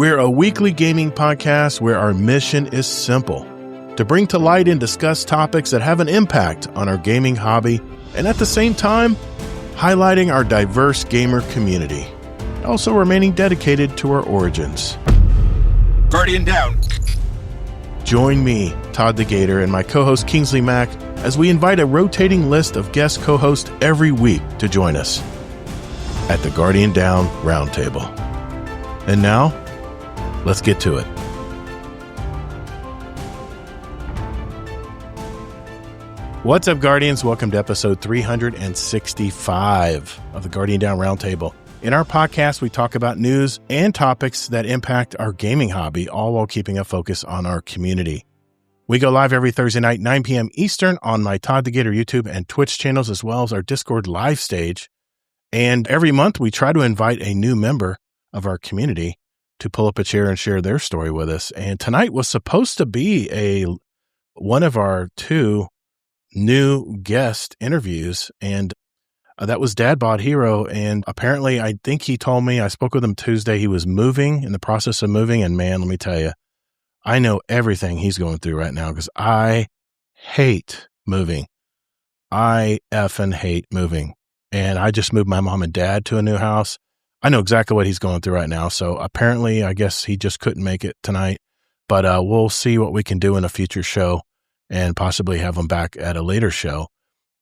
We're a weekly gaming podcast where our mission is simple: to bring to light and discuss topics that have an impact on our gaming hobby, and at the same time, highlighting our diverse gamer community, also remaining dedicated to our origins. Guardian down. Join me, Todd the Gator, and my co-host Kingsley Mack as we invite a rotating list of guest co-hosts every week to join us at the Guardian Down Roundtable. And now, let's get to it. What's up, Guardians? Welcome to episode 365 of the Guardian Down Roundtable. In our podcast, we talk about news and topics that impact our gaming hobby, all while keeping a focus on our community. We go live every Thursday night, 9 p.m. Eastern on my Todd the Gator YouTube and Twitch channels, as well as our Discord live stage. And every month, we try to invite a new member of our community to pull up a chair and share their story with us. And tonight was supposed to be one of our two new guest interviews, and that was Dadbot Hero. And apparently, I think he told me, I spoke with him Tuesday, he was moving, in the process of moving. And man, let me tell you, I know everything he's going through right now because I hate moving. I effing hate moving. And I just moved my mom and dad to a new house. I know exactly what he's going through right now. So apparently, I guess he just couldn't make it tonight. But we'll see what we can do in a future show and possibly have him back at a later show.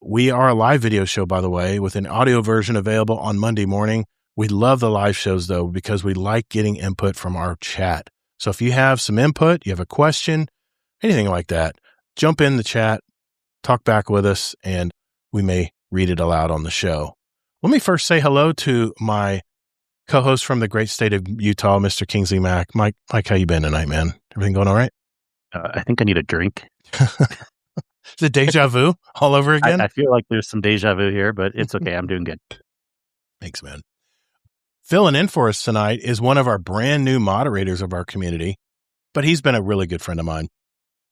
We are a live video show, by the way, with an audio version available on Monday morning. We love the live shows, though, because we like getting input from our chat. So if you have some input, you have a question, anything like that, jump in the chat, talk back with us, and we may read it aloud on the show. Let me first say hello to my co-host from the great state of Utah, Mr. Kingsley Mack. Mike, how you been tonight, man? Everything going all right? I think I need a drink. Is it deja vu all over again? I feel like there's some deja vu here, but it's okay. I'm doing good. Thanks, man. Filling in for us tonight is one of our brand new moderators of our community, but he's been a really good friend of mine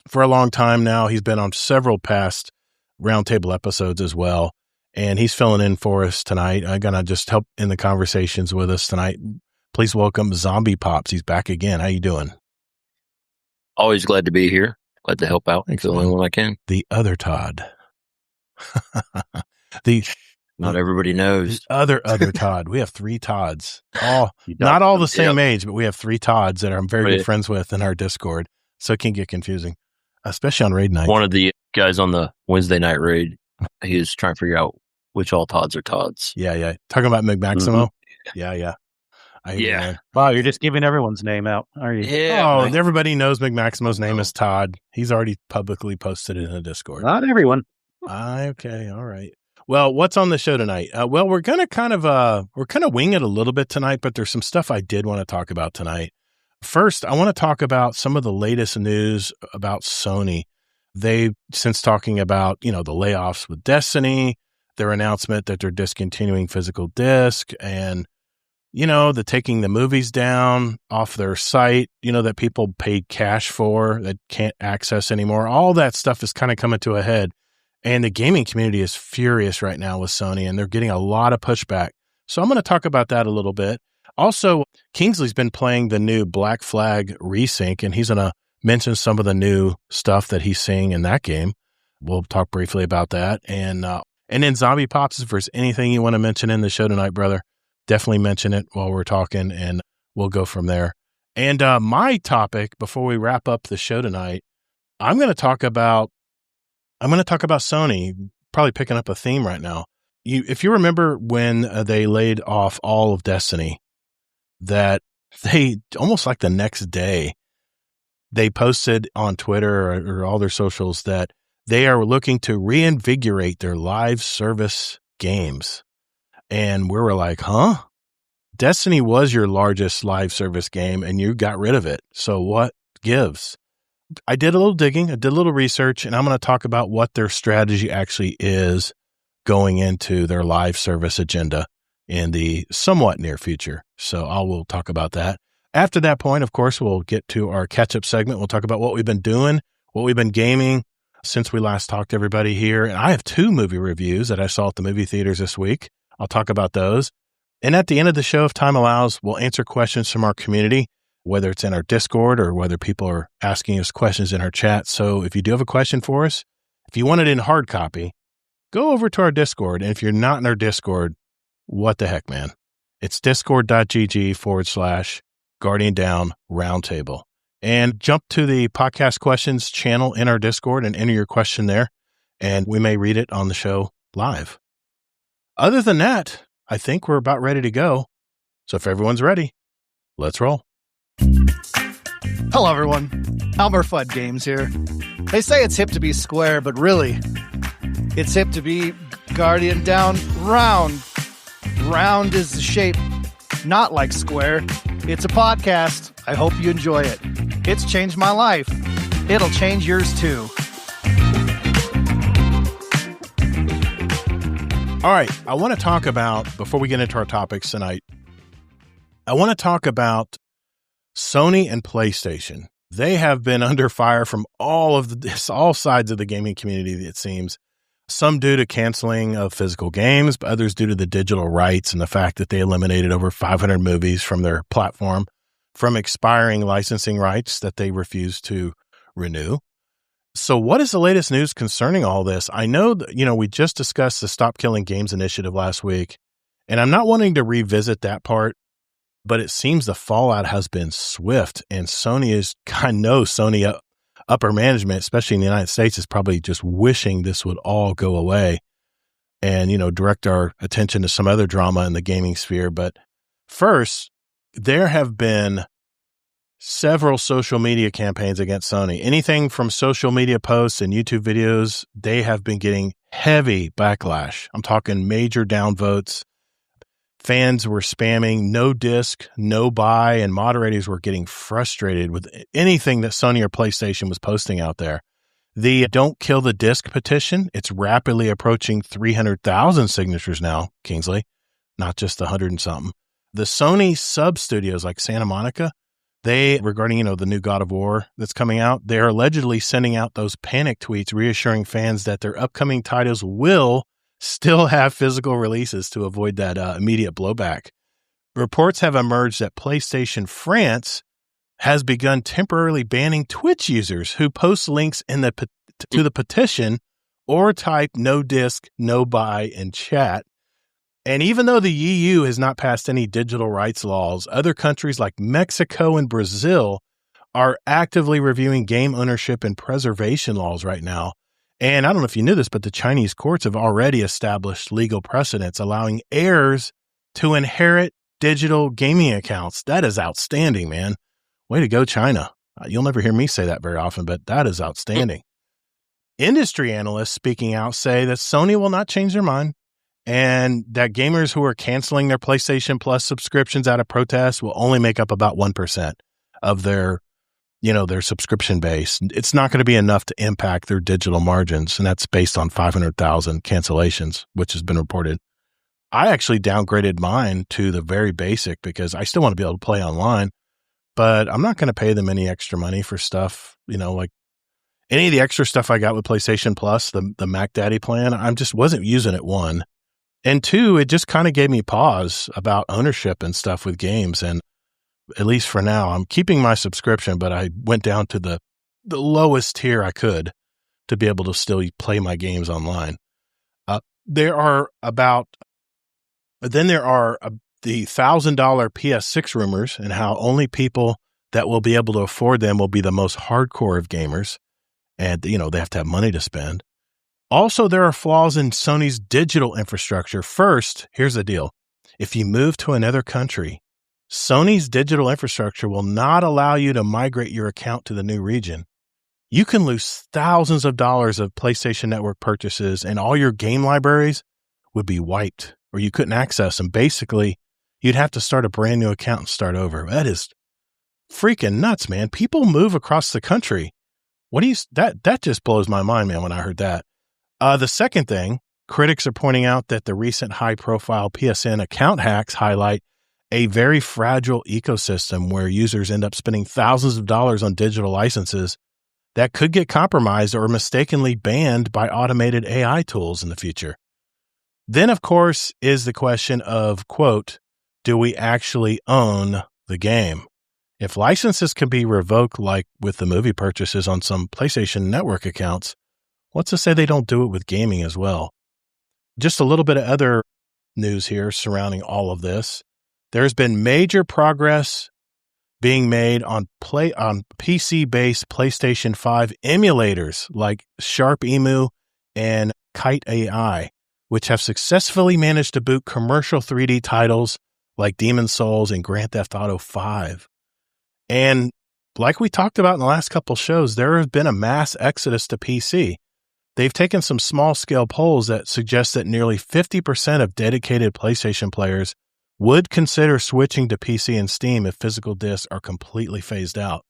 for a long time now. He's been on several past roundtable episodes as well, and he's filling in for us tonight. I'm going to just help in the conversations with us tonight. Please welcome Zombie Pops. He's back again. How you doing? Always glad to be here. Glad to help out. Thanks, the only one I can. The other Todd. Not everybody knows. The other Todd. We have three Todds. Not all the same age, but we have three Todds that I'm very good friends with in our Discord. So it can get confusing, especially on raid night. One of the guys on the Wednesday night raid, he was trying to figure out which all Todds are Todds. Yeah. Talking about McMaximo? Mm-hmm. Yeah. Wow, you're just giving everyone's name out, are you? Yeah. Everybody knows McMaximo's name is Todd. He's already publicly posted it in the Discord. Not everyone. Okay. All right. Well, what's on the show tonight? We're going to kind of wing it a little bit tonight, but there's some stuff I did want to talk about tonight. First, I want to talk about some of the latest news about Sony. Since talking about, the layoffs with Destiny, their announcement that they're discontinuing physical disc, and the taking the movies down off their site, that people paid cash for that can't access anymore. All that stuff is kind of coming to a head. And the gaming community is furious right now with Sony, and they're getting a lot of pushback. So I'm going to talk about that a little bit. Also, Kingsley's been playing the new Black Flag Resync, and he's going to mention some of the new stuff that he's seeing in that game. We'll talk briefly about that. And then Zombie Pops, if there's anything you want to mention in the show tonight, brother, definitely mention it while we're talking, and we'll go from there. And my topic, before we wrap up the show tonight, I'm going to talk about Sony, probably picking up a theme right now. If you remember when they laid off all of Destiny, that they almost like the next day, they posted on Twitter or all their socials that they are looking to reinvigorate their live service games. And we were like, huh? Destiny was your largest live service game and you got rid of it. So what gives? I did a little digging, I did a little research, and I'm going to talk about what their strategy actually is going into their live service agenda in the somewhat near future. So we'll talk about that. After that point, of course, we'll get to our catch-up segment. We'll talk about what we've been doing, what we've been gaming since we last talked to everybody here. And I have 2 movie reviews that I saw at the movie theaters this week. I'll talk about those. And at the end of the show, if time allows, we'll answer questions from our community. whether it's in our Discord or whether people are asking us questions in our chat. So if you do have a question for us, if you want it in hard copy, go over to our Discord. And if you're not in our Discord, what the heck, man? It's discord.gg/Guardian Down Roundtable. And jump to the podcast questions channel in our Discord and enter your question there, and we may read it on the show live. Other than that, I think we're about ready to go. So if everyone's ready, let's roll. Hello, everyone. Elmer Fudd Games here. They say it's hip to be square, but really, it's hip to be Guardian Down Round. Round is the shape, not like square. It's a podcast. I hope you enjoy it. It's changed my life. It'll change yours too. All right. I want to talk about, before we get into our topics tonight, I want to talk about Sony and PlayStation. They have been under fire from all sides of the gaming community, it seems. Some due to canceling of physical games, but others due to the digital rights and the fact that they eliminated over 500 movies from their platform from expiring licensing rights that they refused to renew. So what is the latest news concerning all this? I know that, we just discussed the Stop Killing Games initiative last week, and I'm not wanting to revisit that part, but it seems the fallout has been swift, and Sony upper management, especially in the United States, is probably just wishing this would all go away and, direct our attention to some other drama in the gaming sphere. But first, there have been several social media campaigns against Sony. Anything from social media posts and YouTube videos, they have been getting heavy backlash. I'm talking major downvotes. Fans were spamming no disc, no buy, and moderators were getting frustrated with anything that Sony or PlayStation was posting out there. The Don't Kill the Disc petition, it's rapidly approaching 300,000 signatures now, Kingsley, not just 100 and something. The Sony sub-studios like Santa Monica, regarding, the new God of War that's coming out, they're allegedly sending out those panic tweets reassuring fans that their upcoming titles will still have physical releases to avoid that immediate blowback. Reports have emerged that PlayStation France has begun temporarily banning Twitch users who post links to the petition or type no disc, no buy in chat. And even though the EU has not passed any digital rights laws, other countries like Mexico and Brazil are actively reviewing game ownership and preservation laws right now. And I don't know if you knew this, but the Chinese courts have already established legal precedents allowing heirs to inherit digital gaming accounts. That is outstanding, man. Way to go, China. You'll never hear me say that very often, but that is outstanding. Industry analysts speaking out say that Sony will not change their mind and that gamers who are canceling their PlayStation Plus subscriptions out of protest will only make up about 1% of their subscription base. It's not going to be enough to impact their digital margins, and that's based on 500,000 cancellations, which has been reported. I actually downgraded mine to the very basic because I still want to be able to play online, but I'm not going to pay them any extra money for stuff, like any of the extra stuff I got with PlayStation Plus, the Mac Daddy plan. I just wasn't using it, one. And two, it just kind of gave me pause about ownership and stuff with games. And at least for now, I'm keeping my subscription, but I went down to the lowest tier I could to be able to still play my games online. There are the $1,000 PS6 rumors and how only people that will be able to afford them will be the most hardcore of gamers. And, they have to have money to spend. Also, there are flaws in Sony's digital infrastructure. First, here's the deal. If you move to another country, Sony's digital infrastructure will not allow you to migrate your account to the new region. You can lose thousands of dollars of PlayStation Network purchases and all your game libraries would be wiped or you couldn't access them. Basically, you'd have to start a brand new account and start over. That is freaking nuts, man. People move across the country. That just blows my mind, man, when I heard that. The second thing, critics are pointing out that the recent high-profile PSN account hacks highlight a very fragile ecosystem where users end up spending thousands of dollars on digital licenses that could get compromised or mistakenly banned by automated AI tools in the future. Then, of course, is the question of, quote, do we actually own the game? If licenses can be revoked like with the movie purchases on some PlayStation Network accounts, what's to say they don't do it with gaming as well? Just a little bit of other news here surrounding all of this. There's been major progress being made on PC-based PlayStation 5 emulators like Sharp Emu and Kite AI, which have successfully managed to boot commercial 3D titles like Demon's Souls and Grand Theft Auto 5. And like we talked about in the last couple shows, there has been a mass exodus to PC. They've taken some small-scale polls that suggest that nearly 50% of dedicated PlayStation players would consider switching to PC and Steam if physical discs are completely phased out.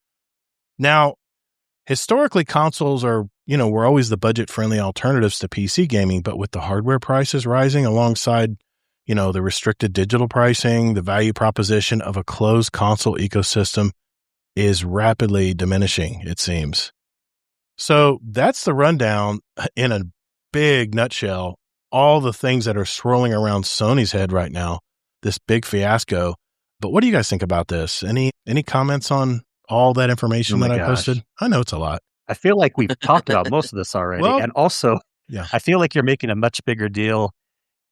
Now, historically, consoles were always the budget-friendly alternatives to PC gaming, but with the hardware prices rising alongside, the restricted digital pricing, the value proposition of a closed console ecosystem is rapidly diminishing, it seems. So that's the rundown in a big nutshell, all the things that are swirling around Sony's head right now, this big fiasco. But what do you guys think about this? Any comments on all that information that I posted? I know it's a lot. I feel like we've talked about most of this already. Well, and also, yeah. I feel like you're making a much bigger deal.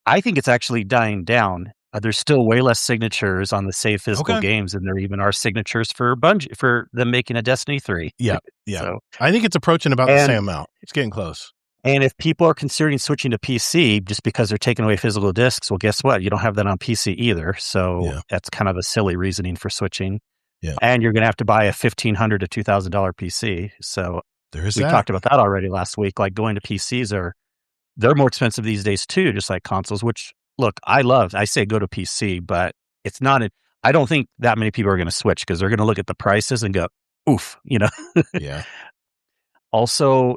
I think it's actually dying down. There's still way less signatures on the Save Physical games than there even are signatures for Bungie, for them making a Destiny 3. Yeah. So, I think it's approaching about the same amount. It's getting close. And if people are considering switching to PC just because they're taking away physical discs, well, guess what? You don't have that on PC either. So that's kind of a silly reasoning for switching. Yeah. And you're going to have to buy a $1,500 to $2,000 PC. So we talked about that already last week. Like going to PCs they're more expensive these days too, just like consoles, which look, I say go to PC, but it's not, I don't think that many people are going to switch because they're going to look at the prices and go, oof, Yeah. Also,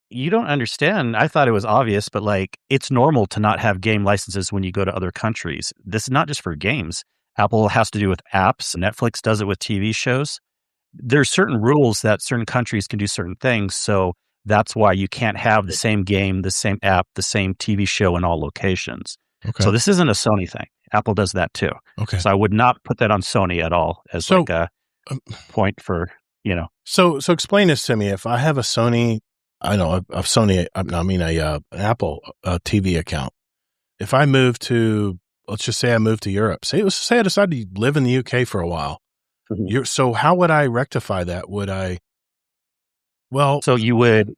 you don't understand. I thought it was obvious, but like it's normal to not have game licenses when you go to other countries. This is not just for games. Apple has to do with apps. Netflix does it with TV shows. There's certain rules that certain countries can do certain things. So that's why you can't have the same game, the same app, the same TV show in all locations. Okay. So this isn't a Sony thing. Apple does that too. Okay. So I would not put that on Sony at all as like a point for, So explain this to me. If I have a Sony, an Apple TV account. If I move to, let's just say I move to Europe. Say I decide to live in the UK for a while. Mm-hmm. So how would I rectify that? Would I? Well, so you would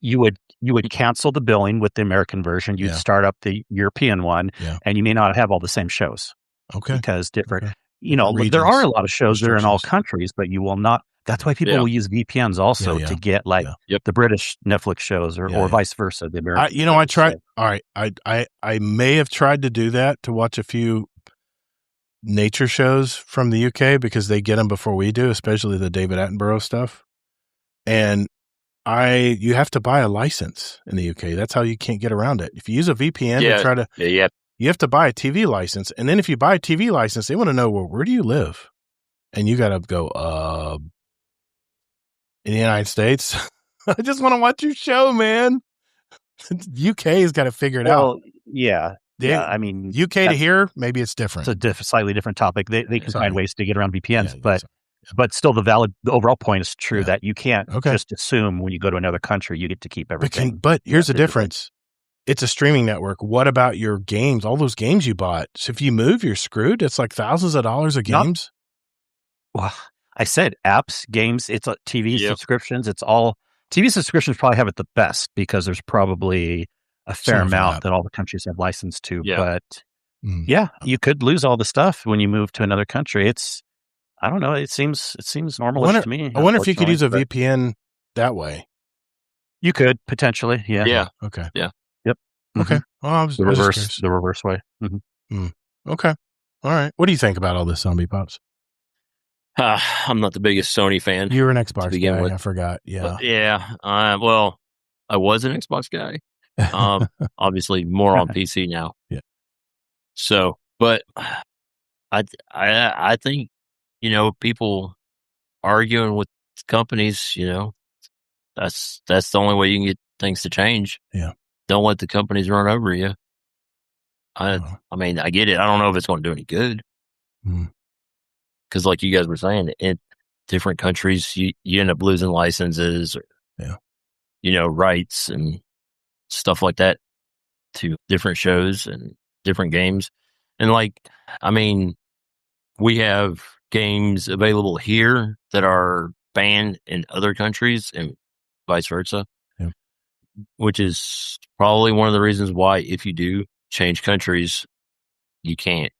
cancel the billing with the American version. You'd start up the European one, and you may not have all the same shows. Okay, because different. Regions, there are a lot of shows that are in all countries, but you will not. That's why people will use VPNs also to get the British Netflix shows or vice versa. The American. I tried. All right, I may have tried to do that to watch a few nature shows from the UK because they get them before we do, especially the David Attenborough stuff. And you have to buy a license in the UK. That's how you can't get around it. If you use a VPN to try to, you have to buy a TV license. And then if you buy a TV license, they want to know, well, where do you live? And you got to go, in the United States. I just want to watch your show, man. UK has got to figure it out. Yeah. I mean, UK to here, maybe it's different. It's a slightly different topic. They can find ways to get around VPNs, but still the overall point is true that you can't just assume when you go to another country, you get to keep everything. But here's the difference. It's a streaming network. What about your games? All those games you bought. So if you move, you're screwed. It's like thousands of dollars of games. Well, I said apps, games, it's TV subscriptions. It's all TV subscriptions probably have it the best because there's probably a fair amount that all the countries have license to. Yeah. But you could lose all the stuff when you move to another country. I don't know. It seems normal to me. I wonder if you could use a VPN that way. You could potentially. Yeah. Yeah. Okay. Yeah. Yep. Okay. Well, the reverse way. Mm-hmm. Okay. All right. What do you think about all this, Zombie Pops? I'm not the biggest Sony fan. You were an Xbox guy. I forgot. Yeah. Well, I was an Xbox guy. Obviously more on PC now. Yeah. So, but I think, people arguing with companies, that's the only way you can get things to change. Yeah. Don't let the companies run over you. I mean, I get it. I don't know if it's going to do any good. Because like you guys were saying, different countries, you end up losing licenses or, rights and stuff like that to different shows and different games. And we have games available here that are banned in other countries and vice versa, which is probably one of the reasons why if you do change countries, you can't.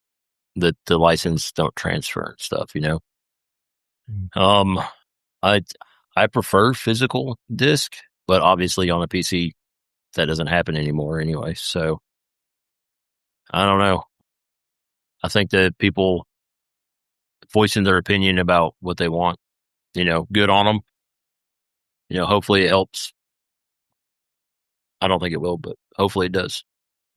The license don't transfer and stuff, I prefer physical disc, but obviously on a PC that doesn't happen anymore anyway. So I don't know. I think that people voicing their opinion about what they want, good on them. Hopefully it helps. I don't think it will, but hopefully it does.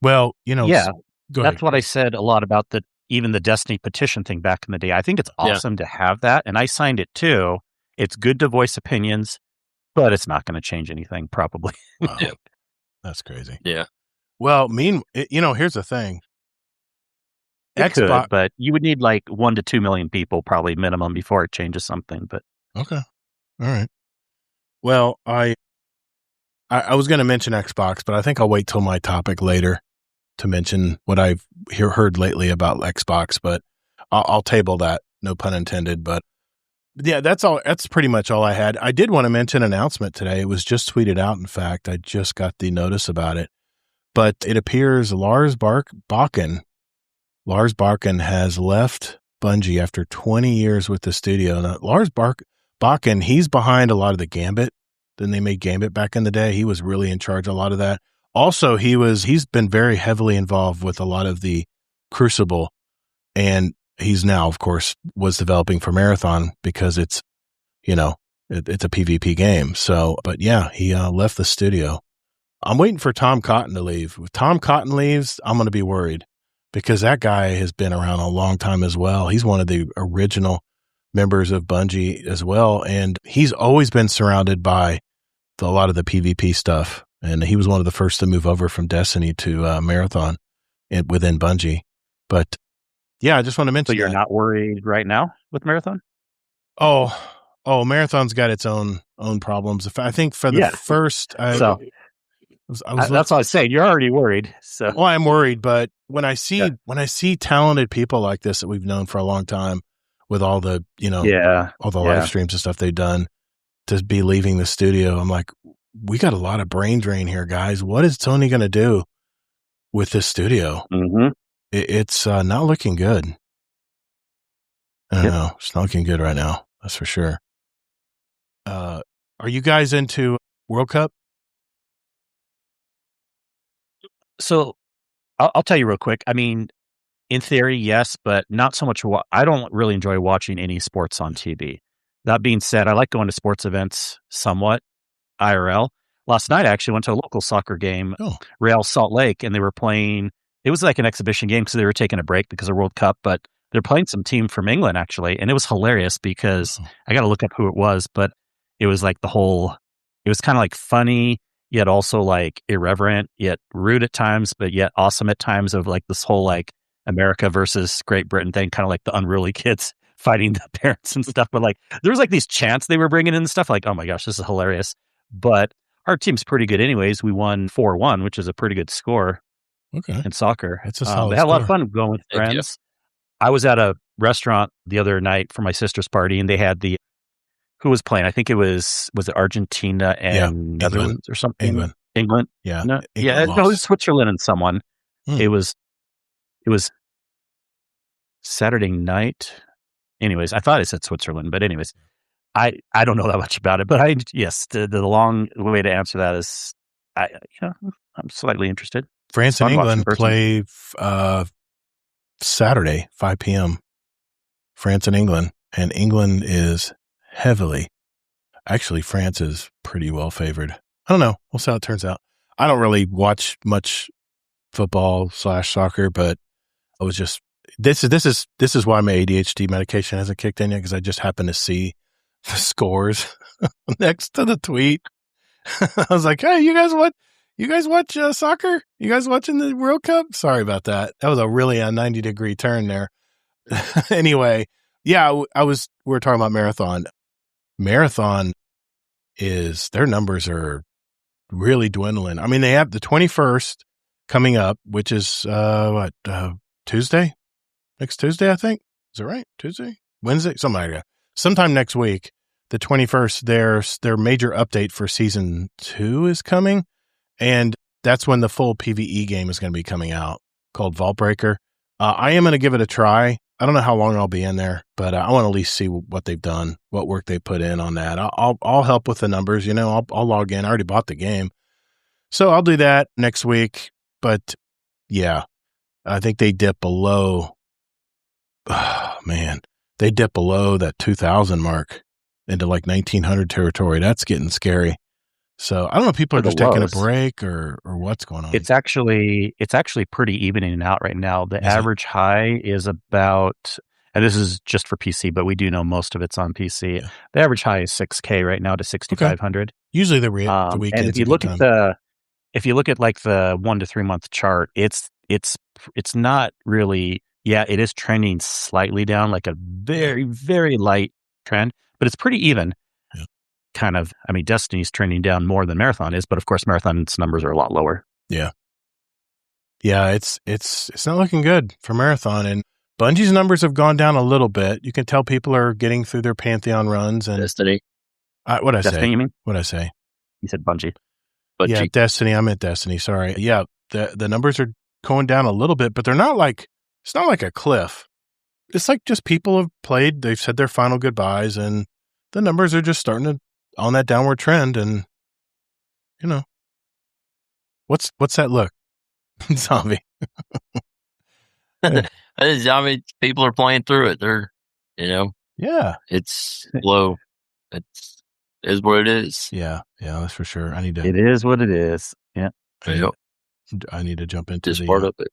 Well, that's what I said a lot about even the Destiny petition thing back in the day. I think it's awesome to have that, and I signed it too. It's good to voice opinions, but it's not going to change anything, probably. Wow. That's crazy. Yeah. Well, here's the thing. It could, but you would need 1 to 2 million people probably minimum before it changes something. But okay, all right. Well, I was going to mention Xbox, but I think I'll wait till my topic later to mention what I've heard lately about Xbox. But I'll table that. No pun intended. But yeah, that's all. That's pretty much all I had. I did want to mention an announcement today. It was just tweeted out. In fact, I just got the notice about it. But it appears Lars Bakken has left Bungie after 20 years with the studio. Now, Lars Bakken, he's behind a lot of the Gambit. Then they made Gambit back in the day. He was really in charge of a lot of that. Also, he's been very heavily involved with a lot of the Crucible, and he's now, of course, was developing for Marathon because it's, it's a PvP game. So, but yeah, he left the studio. I'm waiting for Tom Cotton to leave. If Tom Cotton leaves, I'm going to be worried because that guy has been around a long time as well. He's one of the original members of Bungie as well, and he's always been surrounded by a lot of the PvP stuff. And he was one of the first to move over from Destiny to Marathon within Bungie. But yeah, I just want to mention. So you're not worried right now with Marathon? Oh, Marathon's got its own problems. I think for the first, that's what I was saying. You're already worried. So, well, I'm worried, but when I see talented people like this that we've known for a long time, with all the all the live streams and stuff they've done, to be leaving the studio, I'm like, we got a lot of brain drain here, guys. What is Tony going to do with this studio? Mm-hmm. It's not looking good. I don't know. It's not looking good right now. That's for sure. Are you guys into World Cup? So I'll tell you real quick. I mean, in theory, yes, but not so much. I don't really enjoy watching any sports on TV. That being said, I like going to sports events somewhat, IRL. Last night, I actually went to a local soccer game, Real Salt Lake, and they were playing. It was like an exhibition game because they were taking a break because of World Cup, but they're playing some team from England, actually. And it was hilarious because I got to look up who it was, but it was like it was kind of like funny, yet also like irreverent, yet rude at times, but yet awesome at times, of like this whole like America versus Great Britain thing, kind of like the unruly kids fighting the parents and stuff. But like there was like these chants they were bringing in and stuff, like, oh my gosh, this is hilarious. But our team's pretty good anyways. We won 4-1, which is a pretty good score in soccer. It's a solid they had a lot of fun going with friends. I was at a restaurant the other night for my sister's party, and they had who was playing? I think it was it Argentina and Netherlands or something? England. Yeah. No, it was Switzerland and someone. It was Saturday night. Anyways, I thought it said Switzerland, but anyways, I don't know that much about it. But the long way to answer that is, I'm slightly interested. France and England play Saturday, 5 p.m. France and England is heavily. Actually, France is pretty well favored. I don't know. We'll see how it turns out. I don't really watch much football / soccer, but I was just this is why my ADHD medication hasn't kicked in yet, because I just happened to see the scores next to the tweet. I was like, hey, you guys watch soccer? You guys watching the World Cup? Sorry about that. That was a really 90-degree turn there. Anyway, yeah, we were talking about Marathon. Marathon their numbers are really dwindling. I mean, they have the 21st coming up, which is Tuesday? Next Tuesday, I think. Is it right? Tuesday? Wednesday? Something like that. Sometime next week, the 21st, their major update for season 2 is coming. And that's when the full PvE game is going to be coming out, called Vault Breaker. I am going to give it a try. I don't know how long I'll be in there, but I want to at least see what they've done, what work they put in on that. I'll help with the numbers. I'll log in. I already bought the game. So I'll do that next week. But yeah, I think they dip below. Oh, man, they dip below that 2,000 mark into like 1,900 territory. That's getting scary. So I don't know if people are just taking a break or what's going on. It's actually pretty evening out right now. The average high is about, and this is just for PC, but we do know most of it's on PC. Yeah. The average high is 6K right now to 6,500. Okay. Usually the weekend. And if you look at like the 1 to 3 month chart, it's not really. Yeah, it is trending slightly down, like a very, very light trend, but it's pretty even. Yeah. Kind of, I mean, Destiny's trending down more than Marathon is, but of course, Marathon's numbers are a lot lower. Yeah. Yeah, it's not looking good for Marathon, and Bungie's numbers have gone down a little bit. You can tell people are getting through their Pantheon runs and Destiny. What'd I Destiny, say? You mean? What'd I say? You said Bungie. Yeah, Destiny. I meant Destiny. Sorry. Yeah, the numbers are going down a little bit, but they're not like. It's not like a cliff. It's like just people have played, they've said their final goodbyes, and the numbers are just starting to on that downward trend. And what's that look? Zombie. I mean, people are playing through it. They're, yeah, it's low. It is what it is. Yeah, that's for sure. It is what it is. Yeah. I need to jump into this part of it.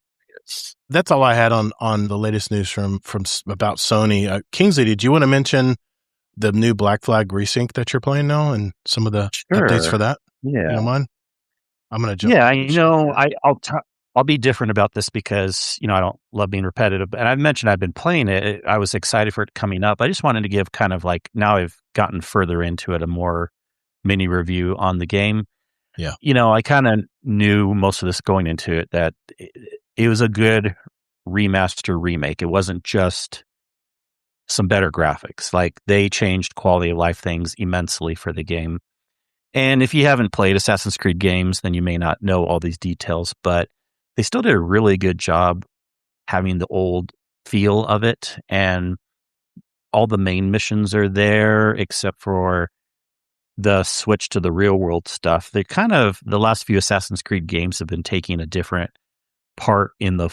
That's all I had on the latest news from about Sony. Kingsley, did you want to mention the new Black Flag Resync that you're playing now and some of the updates for that? Yeah, you don't mind? I'm going to jump. Yeah, I'll be different about this because I don't love being repetitive. And I've mentioned I've been playing it. I was excited for it coming up. I just wanted to give kind of like, now I've gotten further into it, a more mini review on the game. Yeah, I kind of knew most of this going into it, that it was a good remaster remake. It wasn't just some better graphics. Like, they changed quality of life things immensely for the game. And if you haven't played Assassin's Creed games, then you may not know all these details, but they still did a really good job having the old feel of it. And all the main missions are there, except for the switch to the real world stuff. They kind of, the last few Assassin's Creed games have been taking a different part in the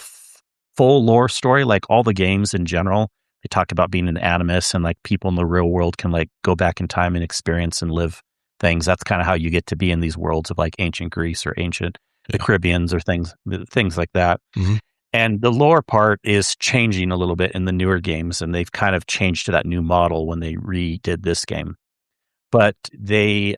full lore story. Like, all the games in general, they talk about being an animus, and like people in the real world can like go back in time and experience and live things. That's kind of how you get to be in these worlds of like ancient Greece or ancient the Caribbeans or things like that. Mm-hmm. And the lore part is changing a little bit in the newer games, and they've kind of changed to that new model when they redid this game. But the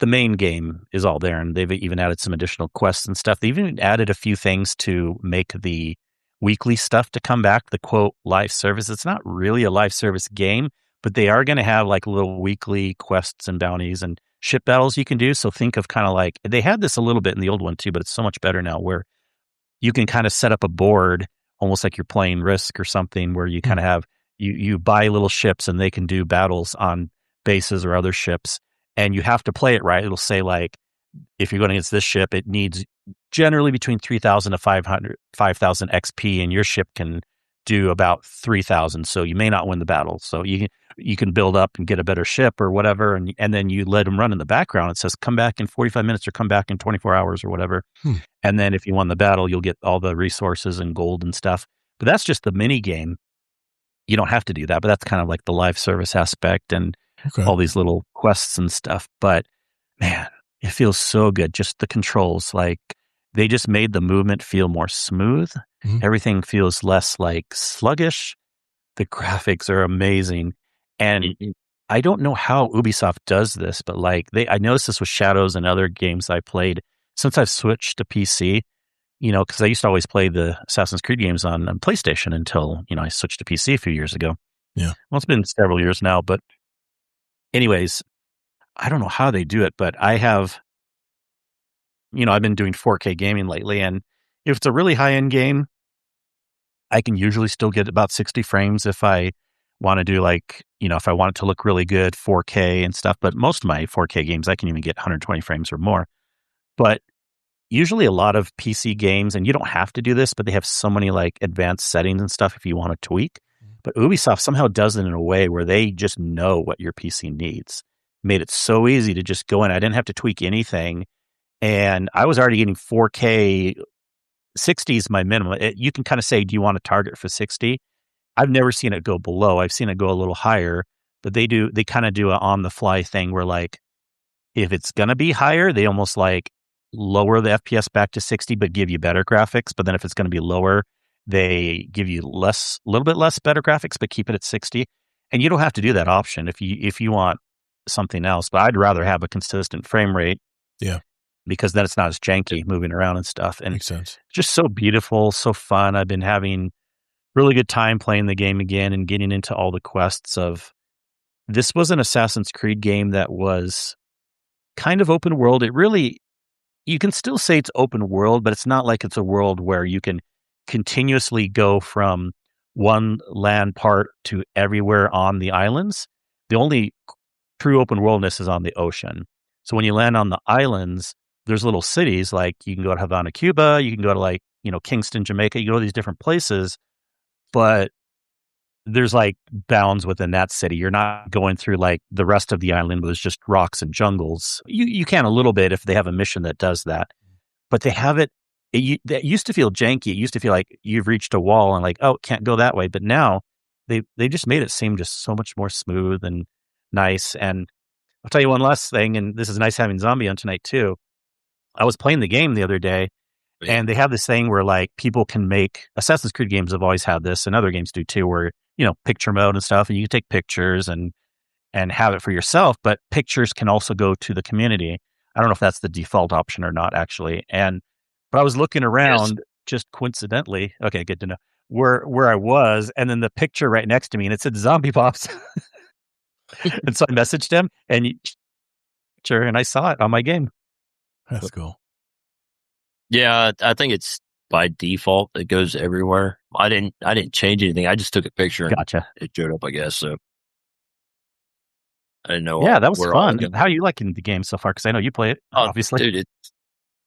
main game is all there, and they've even added some additional quests and stuff. They even added a few things to make the weekly stuff to come back, the quote live service. It's not really a live service game, but they are going to have like little weekly quests and bounties and ship battles you can do. So think of kind of like, they had this a little bit in the old one too, but it's so much better now, where you can kind of set up a board almost like you're playing Risk or something, where you kind of have, you buy little ships and they can do battles on bases or other ships, and you have to play it right. It'll say like, if you're going against this ship, it needs generally between 3,000 to 500 XP, and your ship can do about 3,000. So you may not win the battle. So you can build up and get a better ship or whatever, and then you let them run in the background. It says come back in 45 minutes or come back in 24 hours or whatever. And then if you won the battle, you'll get all the resources and gold and stuff. But that's just the mini game. You don't have to do that, but that's kind of like the live service aspect and all these little quests and stuff. But man, it feels so good. Just the controls, like they just made the movement feel more smooth. Everything feels less like sluggish. The graphics are amazing. And I don't know how Ubisoft does this, but like I noticed this with Shadows and other games I played since I've switched to PC, because I used to always play the Assassin's Creed games on PlayStation until, I switched to PC a few years ago. Yeah. Well, it's been several years now, but anyways, I don't know how they do it, but I have, I've been doing 4K gaming lately, and if it's a really high-end game, I can usually still get about 60 frames if I want to do if I want it to look really good, 4K and stuff. But most of my 4K games, I can even get 120 frames or more. But usually a lot of PC games, and you don't have to do this, but they have so many advanced settings and stuff if you want to tweak. But Ubisoft somehow does it in a way where they just know what your PC needs. Made it so easy to just go in. I didn't have to tweak anything. And I was already getting 4K. 60 is my minimum. You can kind of say, do you want to target for 60? I've never seen it go below. I've seen it go a little higher, but they kind of do an on the fly thing where if it's going to be higher, they almost lower the FPS back to 60, but give you better graphics. But then if it's going to be lower, they give you a little bit less better graphics, but keep it at 60. And you don't have to do that option if you want something else, but I'd rather have a consistent frame rate. Yeah. Because then it's not as janky moving around and stuff. And makes sense. Just so beautiful, so fun. I've been having really good time playing the game again and getting into all the quests of, this was an Assassin's Creed game that was kind of open world. You can still say it's open world, but it's not like it's a world where you can continuously go from one land part to everywhere on the islands. The only true open worldness is on the ocean. So when you land on the islands, there's little cities, you can go to Havana, Cuba, you can go to Kingston, Jamaica, you go to these different places, but there's bounds within that city. You're not going through the rest of the island where there's just rocks and jungles. You can a little bit if they have a mission that does that, but they have it. That used to feel janky. It used to feel like you've reached a wall and oh, it can't go that way. But now they just made it seem just so much more smooth and nice. And I'll tell you one last thing, and this is nice having Zombie on tonight too. I was playing the game the other day, and they have this thing where people can make, Assassin's Creed games have always had this, and other games do too, where picture mode and stuff, and you can take pictures and have it for yourself, but pictures can also go to the community. I don't know if that's the default option or not, actually. But I was looking around just coincidentally. Okay, good to know where I was, and then the picture right next to me, and it said Zombie Pops. And so I messaged him, and I saw it on my game. That's cool. Yeah, I think it's by default. It goes everywhere. I didn't change anything. I just took a picture. Gotcha. It showed up, I guess. So I didn't know. Yeah, that was fun. How are you liking the game so far? Because I know you play it, obviously. Dude,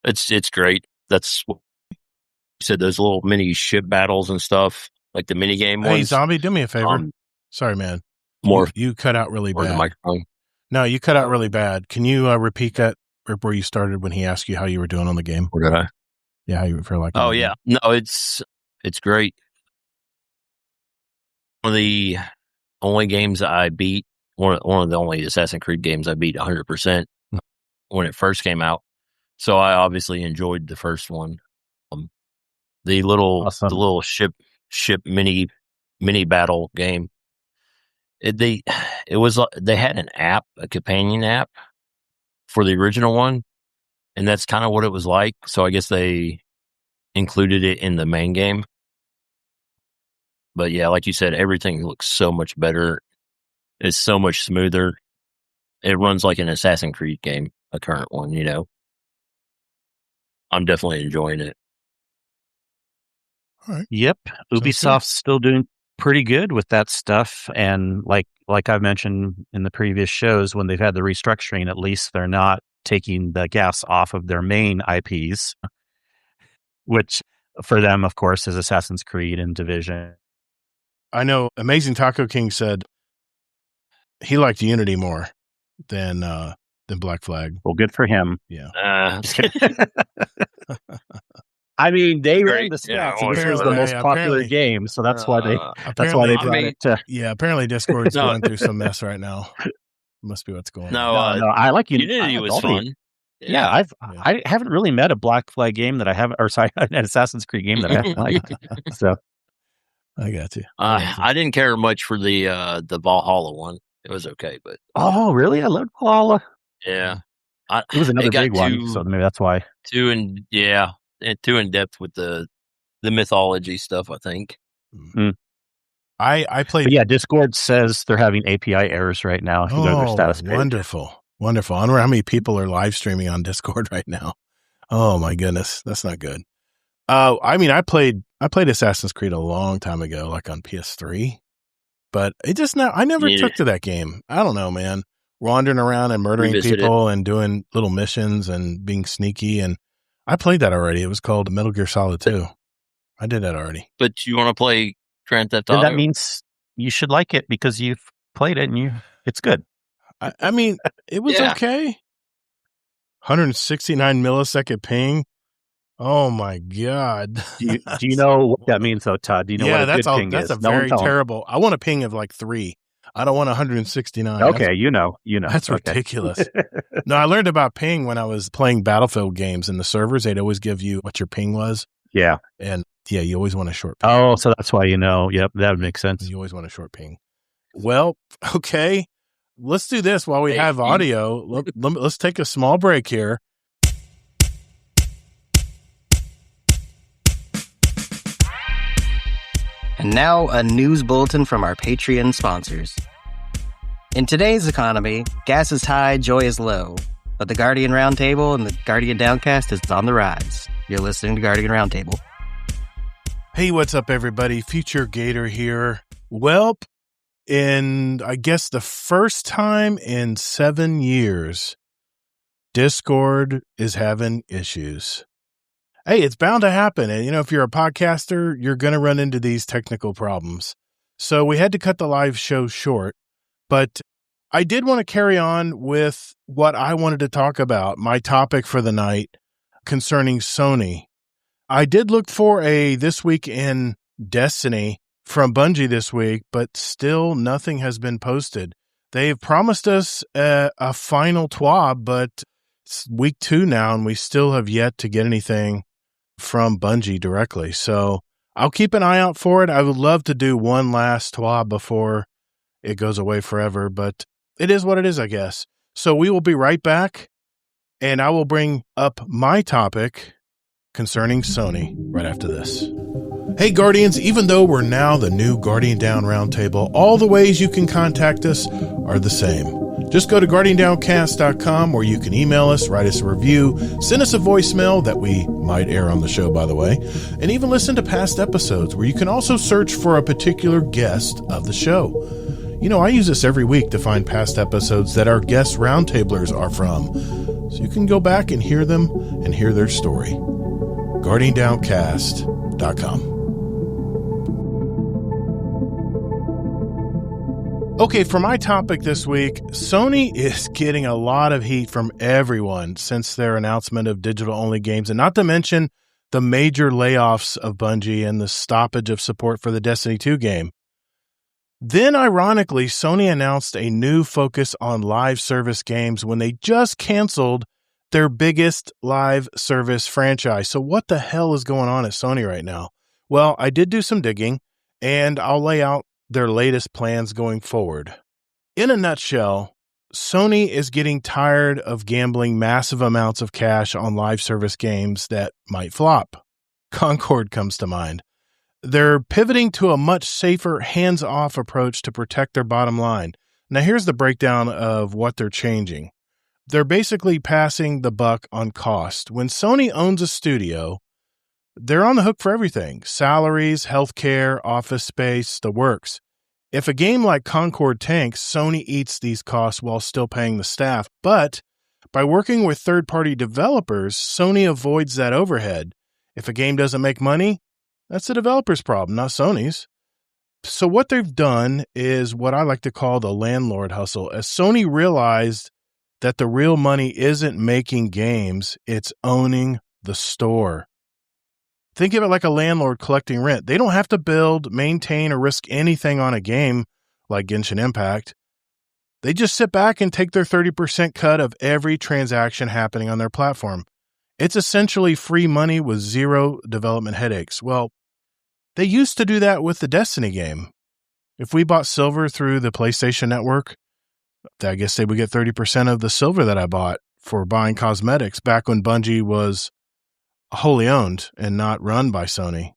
it's great. That's what you said. Those little mini ship battles and stuff, like the mini game ones. Hey, Zombie, do me a favor. Sorry, man. You cut out really bad. The microphone. No, you cut out really bad. Can you repeat that where you started when he asked you how you were doing on the game? Where did I? Yeah, how you feel like. Oh yeah, no, it's great. One of the only games I beat, one of the only Assassin's Creed games I beat 100% when it first came out. So I obviously enjoyed the first one. The little ship mini battle game. They had an app, a companion app for the original one, and that's kind of what it was like. So I guess they included it in the main game. But yeah, like you said, everything looks so much better. It's so much smoother. It runs like an Assassin's Creed game, a current one, I'm definitely enjoying it. All right. Yep. Ubisoft's still doing pretty good with that stuff. And like I've mentioned in the previous shows, when they've had the restructuring, at least they're not taking the gas off of their main IPs, which for them, of course, is Assassin's Creed and Division. I know Amazing Taco King said he liked Unity more than Black Flag. Well, good for him. Yeah. I mean, they ran the stats. This was the most popular game, so that's why they brought it to. Yeah, apparently Discord's going through some mess right now. Must be what's going on. No, I like Unity. Unity was fun. Yeah, I haven't really met a Black Flag game that I haven't, or sorry, an Assassin's Creed game that I haven't liked. So I got you. I didn't care much for the Valhalla one. It was okay, but really, I loved Valhalla. Yeah, it was another big one, so maybe that's why. Too in depth with the mythology stuff, I think. I played. But yeah, Discord says they're having API errors right now. If you go to their status page. Wonderful. Wonderful. I wonder how many people are live streaming on Discord right now. Oh my goodness. That's not good. I played Assassin's Creed a long time ago, like on PS3, but I never took to that game. I don't know, man. Wandering around and murdering people and doing little missions and being sneaky. And I played that already. It was called Metal Gear Solid 2. I did that already. But you want to play Grand Theft Auto? That means you should like it because you've played it and it's good. I mean, it was okay. 169 millisecond ping. Oh my God. Do you know what that means though, Todd? Do you know what a good ping is? That's a very terrible. I want a ping of like 3. I don't want 169. Okay, you know. That's ridiculous. No, I learned about ping when I was playing Battlefield games in the servers. They'd always give you what your ping was. Yeah. And yeah, you always want a short ping. Oh, so that's why you know. Yep, that would make sense. You always want a short ping. Well, okay. Let's do this while we have audio. Let's take a small break here. And now, a news bulletin from our Patreon sponsors. In today's economy, gas is high, joy is low. But the Guardian Roundtable and the Guardian Downcast is on the rise. You're listening to Guardian Roundtable. Hey, what's up, everybody? Future Gator here. Welp, in, I guess, the first time in 7 years, Discord is having issues. Hey, it's bound to happen. And, if you're a podcaster, you're going to run into these technical problems. So we had to cut the live show short. But I did want to carry on with what I wanted to talk about, my topic for the night concerning Sony. I did look for a This Week in Destiny from Bungie this week, but still nothing has been posted. They've promised us a final TWAB, but it's week 2 now, and we still have yet to get anything from Bungie directly. So I'll keep an eye out for it. I would love to do one last TWAB before it goes away forever, but it is what it is, I guess. So we will be right back, and I will bring up my topic concerning Sony right after this. Hey, Guardians, even though we're now the new Guardian Down Roundtable, all the ways you can contact us are the same. Just go to GuardianDownCast.com where you can email us, write us a review, send us a voicemail that we might air on the show, by the way, and even listen to past episodes where you can also search for a particular guest of the show. I use this every week to find past episodes that our guest roundtablers are from, so you can go back and hear them and hear their story. GuardianDownCast.com. Okay, for my topic this week, Sony is getting a lot of heat from everyone since their announcement of digital-only games, and not to mention the major layoffs of Bungie and the stoppage of support for the Destiny 2 game. Then, ironically, Sony announced a new focus on live service games when they just canceled their biggest live service franchise. So what the hell is going on at Sony right now? Well, I did do some digging, and I'll lay out their latest plans going forward. In a nutshell, Sony is getting tired of gambling massive amounts of cash on live service games that might flop. Concord comes to mind. They're pivoting to a much safer, hands-off approach to protect their bottom line. Now, here's the breakdown of what they're changing. They're basically passing the buck on cost. When Sony owns a studio, they're on the hook for everything: salaries, healthcare, office space, the works. If a game like Concord tanks, Sony eats these costs while still paying the staff. But by working with third-party developers, Sony avoids that overhead. If a game doesn't make money, that's the developer's problem, not Sony's. So what they've done is what I like to call the landlord hustle. As Sony realized that the real money isn't making games, it's owning the store. Think of it like a landlord collecting rent. They don't have to build, maintain, or risk anything on a game like Genshin Impact. They just sit back and take their 30% cut of every transaction happening on their platform. It's essentially free money with zero development headaches. Well, they used to do that with the Destiny game. If we bought silver through the PlayStation Network, I guess they would get 30% of the silver that I bought for buying cosmetics back when Bungie was wholly owned and not run by Sony.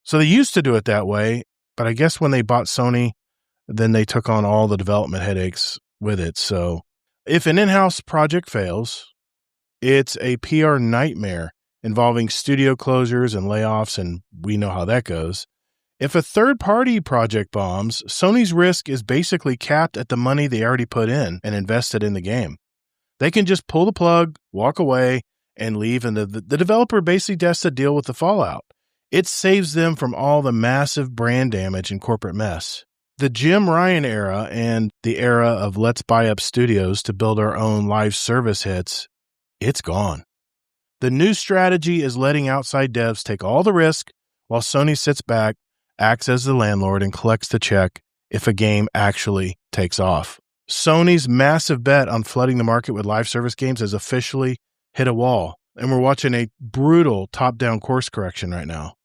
So they used to do it that way, But I guess when they bought Sony, then they took on all the development headaches with it. So if an in-house project fails, it's a PR nightmare involving studio closures and layoffs, and we know how that goes. If a third-party project bombs, Sony's risk is basically capped at the money they already put in and invested in the game. They can just pull the plug, walk away, and leave, and the developer basically has to deal with the fallout. It saves them from all the massive brand damage and corporate mess. The Jim Ryan era and the era of let's buy up studios to build our own live service hits, it's gone. The new strategy is letting outside devs take all the risk while Sony sits back, acts as the landlord, and collects the check if a game actually takes off. Sony's massive bet on flooding the market with live service games has officially hit a wall, and we're watching a brutal top-down course correction right now.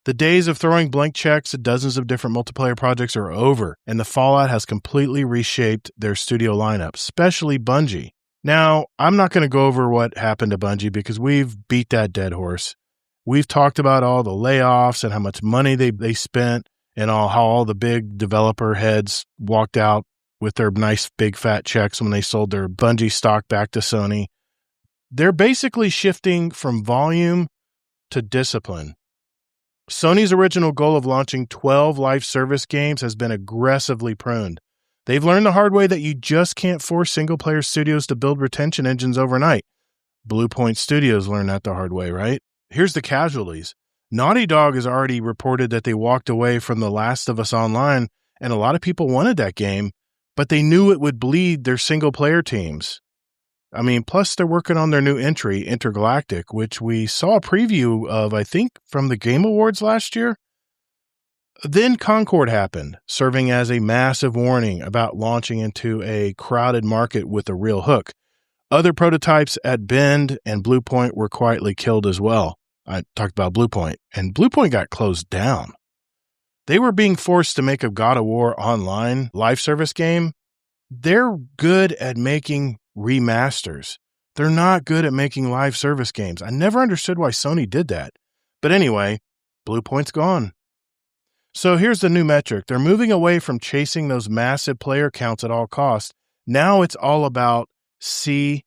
The days of throwing blank checks at dozens of different multiplayer projects are over, and the fallout has completely reshaped their studio lineup, especially Bungie. Now, I'm not going to go over what happened to Bungie because we've beat that dead horse. We've talked about all the layoffs and how much money they spent and how all the big developer heads walked out with their nice big fat checks when they sold their Bungie stock back to Sony. They're basically shifting from volume to discipline. Sony's original goal of launching 12 live service games has been aggressively pruned. They've learned the hard way that you just can't force single-player studios to build retention engines overnight. Bluepoint Studios learned that the hard way, right? Here's the casualties. Naughty Dog has already reported that they walked away from The Last of Us Online, and a lot of people wanted that game, but they knew it would bleed their single-player teams. I mean, plus they're working on their new entry, Intergalactic, which we saw a preview of, I think, from the Game Awards last year. Then Concord happened, serving as a massive warning about launching into a crowded market with a real hook. Other prototypes at Bend and Bluepoint were quietly killed as well. I talked about Bluepoint, and Bluepoint got closed down. They were being forced to make a God of War Online live service game. They're good at making remasters. They're not good at making live service games. I never understood why Sony did that. But anyway, Bluepoint's gone. So here's the new metric. They're moving away from chasing those massive player counts at all costs. Now it's all about CLV.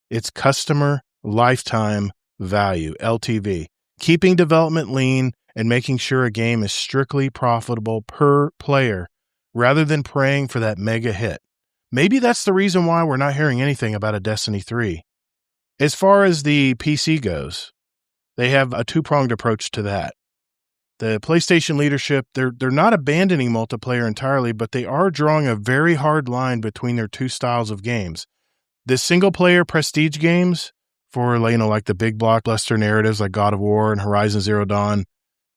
It's customer lifetime value, LTV. Keeping development lean and making sure a game is strictly profitable per player rather than praying for that mega hit. Maybe that's the reason why we're not hearing anything about a Destiny 3. As far as the PC goes, they have a two-pronged approach to that. The PlayStation leadership, they're not abandoning multiplayer entirely, but they are drawing a very hard line between their two styles of games. The single-player prestige games for, like the big blockbuster narratives like God of War and Horizon Zero Dawn,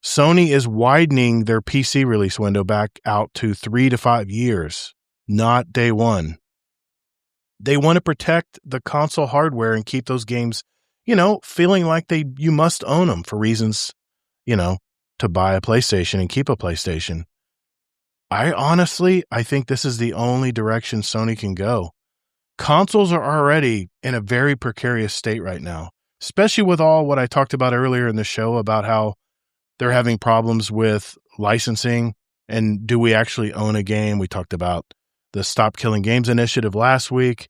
Sony is widening their PC release window back out to 3 to 5 years. Not day one. They want to protect the console hardware and keep those games, feeling like you must own them for reasons, to buy a PlayStation and keep a PlayStation. I think this is the only direction Sony can go. Consoles are already in a very precarious state right now, especially with all what I talked about earlier in the show about how they're having problems with licensing and do we actually own a game? We talked about the Stop Killing Games initiative last week.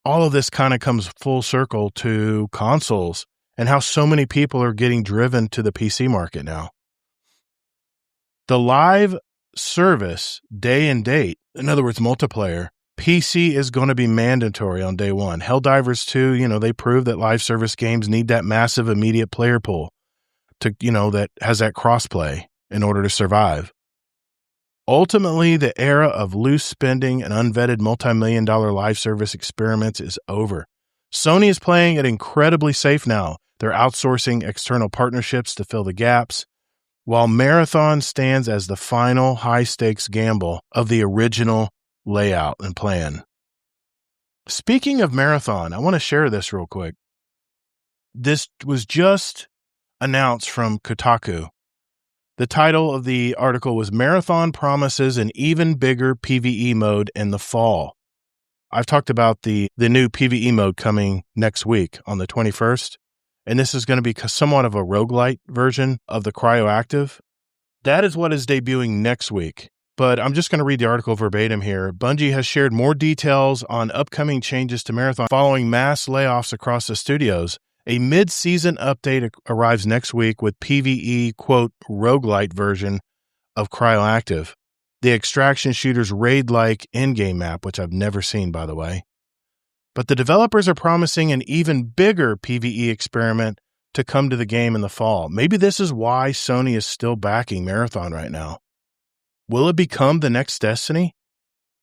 All of this kind of comes full circle to consoles and how so many people are getting driven to the PC market now. The live service day and date, in other words, multiplayer, PC is going to be mandatory on day one. Helldivers 2, they prove that live service games need that massive immediate player pool to, that has that crossplay in order to survive. Ultimately, the era of loose spending and unvetted multi-million-dollar live service experiments is over. Sony is playing it incredibly safe now. They're outsourcing external partnerships to fill the gaps, while Marathon stands as the final high-stakes gamble of the original layout and plan. Speaking of Marathon, I want to share this real quick. This was just announced from Kotaku. The title of the article was Marathon Promises an Even Bigger PvE Mode in the Fall. I've talked about the new PvE mode coming next week on the 21st, and this is going to be somewhat of a roguelite version of the Cryoactive. That is what is debuting next week. But I'm just going to read the article verbatim here. Bungie has shared more details on upcoming changes to Marathon following mass layoffs across the studios. A mid-season update arrives next week with PvE, quote, roguelite version of Cryoactive, the extraction shooter's raid-like in-game map, which I've never seen, by the way. But the developers are promising an even bigger PvE experiment to come to the game in the fall. Maybe this is why Sony is still backing Marathon right now. Will it become the next Destiny?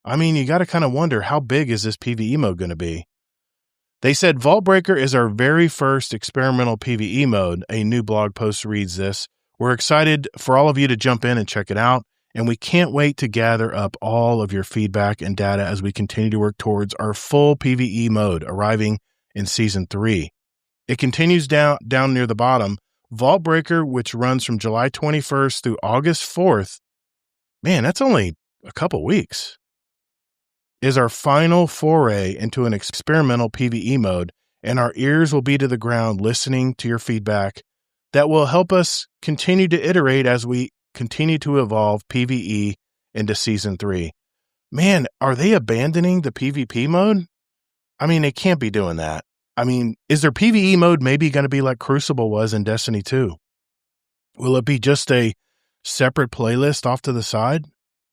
I mean, you got to kind of wonder, how big is this PvE mode going to be? They said Vaultbreaker is our very first experimental PvE mode. A new blog post reads this. We're excited for all of you to jump in and check it out, and we can't wait to gather up all of your feedback and data as we continue to work towards our full PvE mode arriving in Season 3. It continues down near the bottom. Vaultbreaker, which runs from July 21st through August 4th, man, that's only a couple weeks, is our final foray into an experimental PvE mode, and our ears will be to the ground listening to your feedback that will help us continue to iterate as we continue to evolve PvE into Season 3. Man, are they abandoning the PvP mode? I mean, they can't be doing that. I mean, is their PvE mode maybe going to be like Crucible was in Destiny 2? Will it be just a separate playlist off to the side?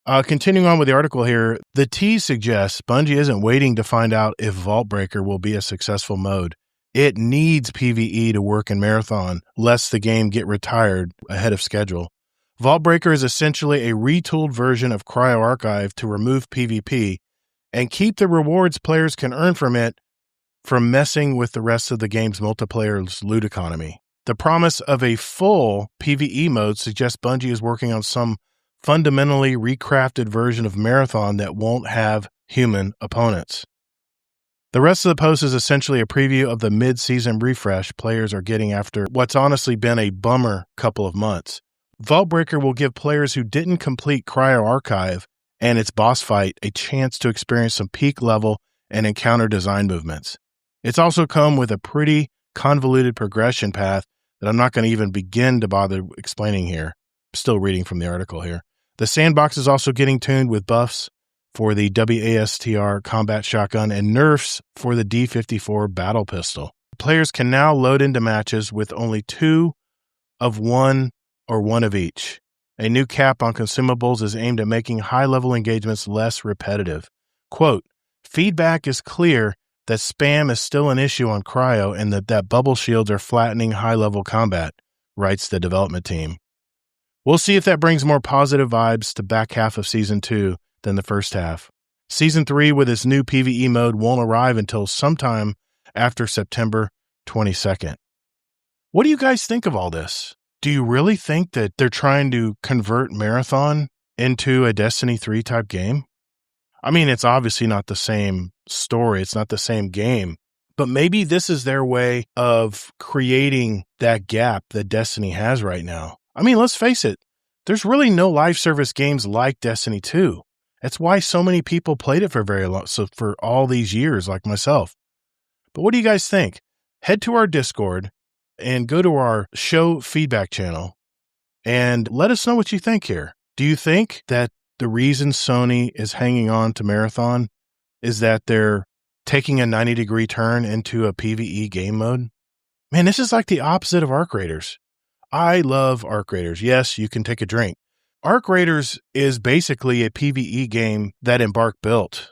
Continuing on with the article here, the tease suggests Bungie isn't waiting to find out if Vaultbreaker will be a successful mode. It needs PvE to work in Marathon, lest the game get retired ahead of schedule. Vaultbreaker is essentially a retooled version of CryoArchive to remove PvP and keep the rewards players can earn from it from messing with the rest of the game's multiplayer's loot economy. The promise of a full PvE mode suggests Bungie is working on some fundamentally recrafted version of Marathon that won't have human opponents. The rest of the post is essentially a preview of the mid-season refresh players are getting after what's honestly been a bummer couple of months. Vaultbreaker will give players who didn't complete CryoArchive and its boss fight a chance to experience some peak level and encounter design movements. It's also come with a pretty convoluted progression path that I'm not going to even begin to bother explaining here. I'm still reading from the article here. The sandbox is also getting tuned with buffs for the WASTR combat shotgun and nerfs for the D54 battle pistol. Players can now load into matches with only 2 of one or 1 of each. A new cap on consumables is aimed at making high-level engagements less repetitive. Quote, feedback is clear that spam is still an issue on Cryo and that bubble shields are flattening high-level combat, writes the development team. We'll see if that brings more positive vibes to back half of Season 2 than the first half. Season 3 with its new PvE mode won't arrive until sometime after September 22nd. What do you guys think of all this? Do you really think that they're trying to convert Marathon into a Destiny 3 type game? I mean, it's obviously not the same story. It's not the same game. But maybe this is their way of creating that gap that Destiny has right now. I mean, let's face it. There's really no live service games like Destiny 2. That's why so many people played it for very long, so for all these years, like myself. But what do you guys think? Head to our Discord and go to our show feedback channel and let us know what you think here. Do you think that the reason Sony is hanging on to Marathon is that they're taking a 90-degree turn into a PvE game mode? Man, this is like the opposite of Arc Raiders. I love Arc Raiders. Yes, you can take a drink. Arc Raiders is basically a PvE game that Embark built.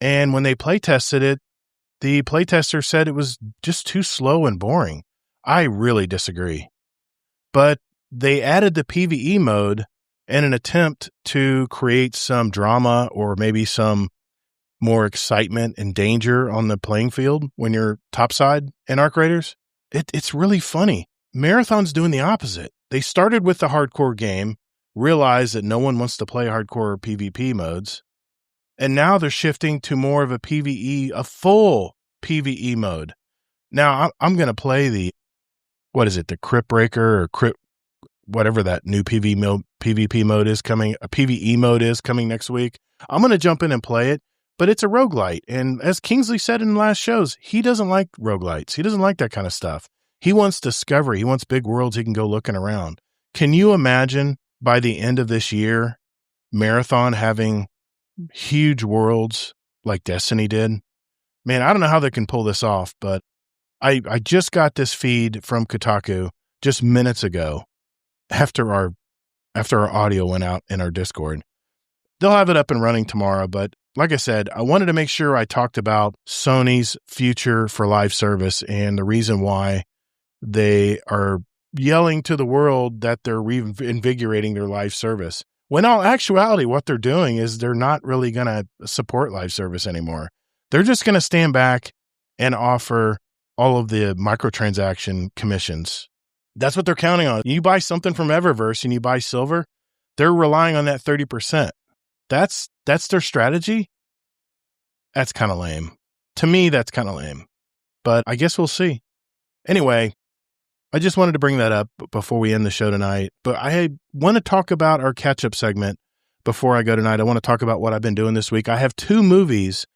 And when they playtested it, the playtester said it was just too slow and boring. I really disagree. But they added the PvE mode in an attempt to create some drama or maybe some more excitement and danger on the playing field when you're topside in Arc Raiders. It's really funny. Marathon's doing the opposite. They started with the hardcore game, realized that no one wants to play hardcore PvP modes, and now they're shifting to more of a PvE, a full PvE mode. Now, I'm going to play the Crypt Breaker or Crypt, whatever that new PvP mode is coming, a PvE mode is coming next week. I'm going to jump in and play it, but it's a roguelite. And as Kingsley said in the last shows, he doesn't like roguelites. He doesn't like that kind of stuff. He wants discovery. He wants big worlds he can go looking around. Can you imagine by the end of this year, Marathon having huge worlds like Destiny did. Man, I don't know how they can pull this off, but I just got this feed from Kotaku just minutes ago after our audio went out in our Discord. They'll have it up and running tomorrow, but like I said, I wanted to make sure I talked about Sony's future for live service and the reason why they are yelling to the world that they're reinvigorating their live service. When in all actuality, what they're doing is they're not really going to support live service anymore. They're just going to stand back and offer all of the microtransaction commissions. That's what they're counting on. You buy something from Eververse and you buy silver, they're relying on that 30%. That's their strategy. That's kind of lame. To me, that's kind of lame. But I guess we'll see. Anyway, I just wanted to bring that up before we end the show tonight. But I want to talk about our catch-up segment before I go tonight. I want to talk about what I've been doing this week. I have 2 movies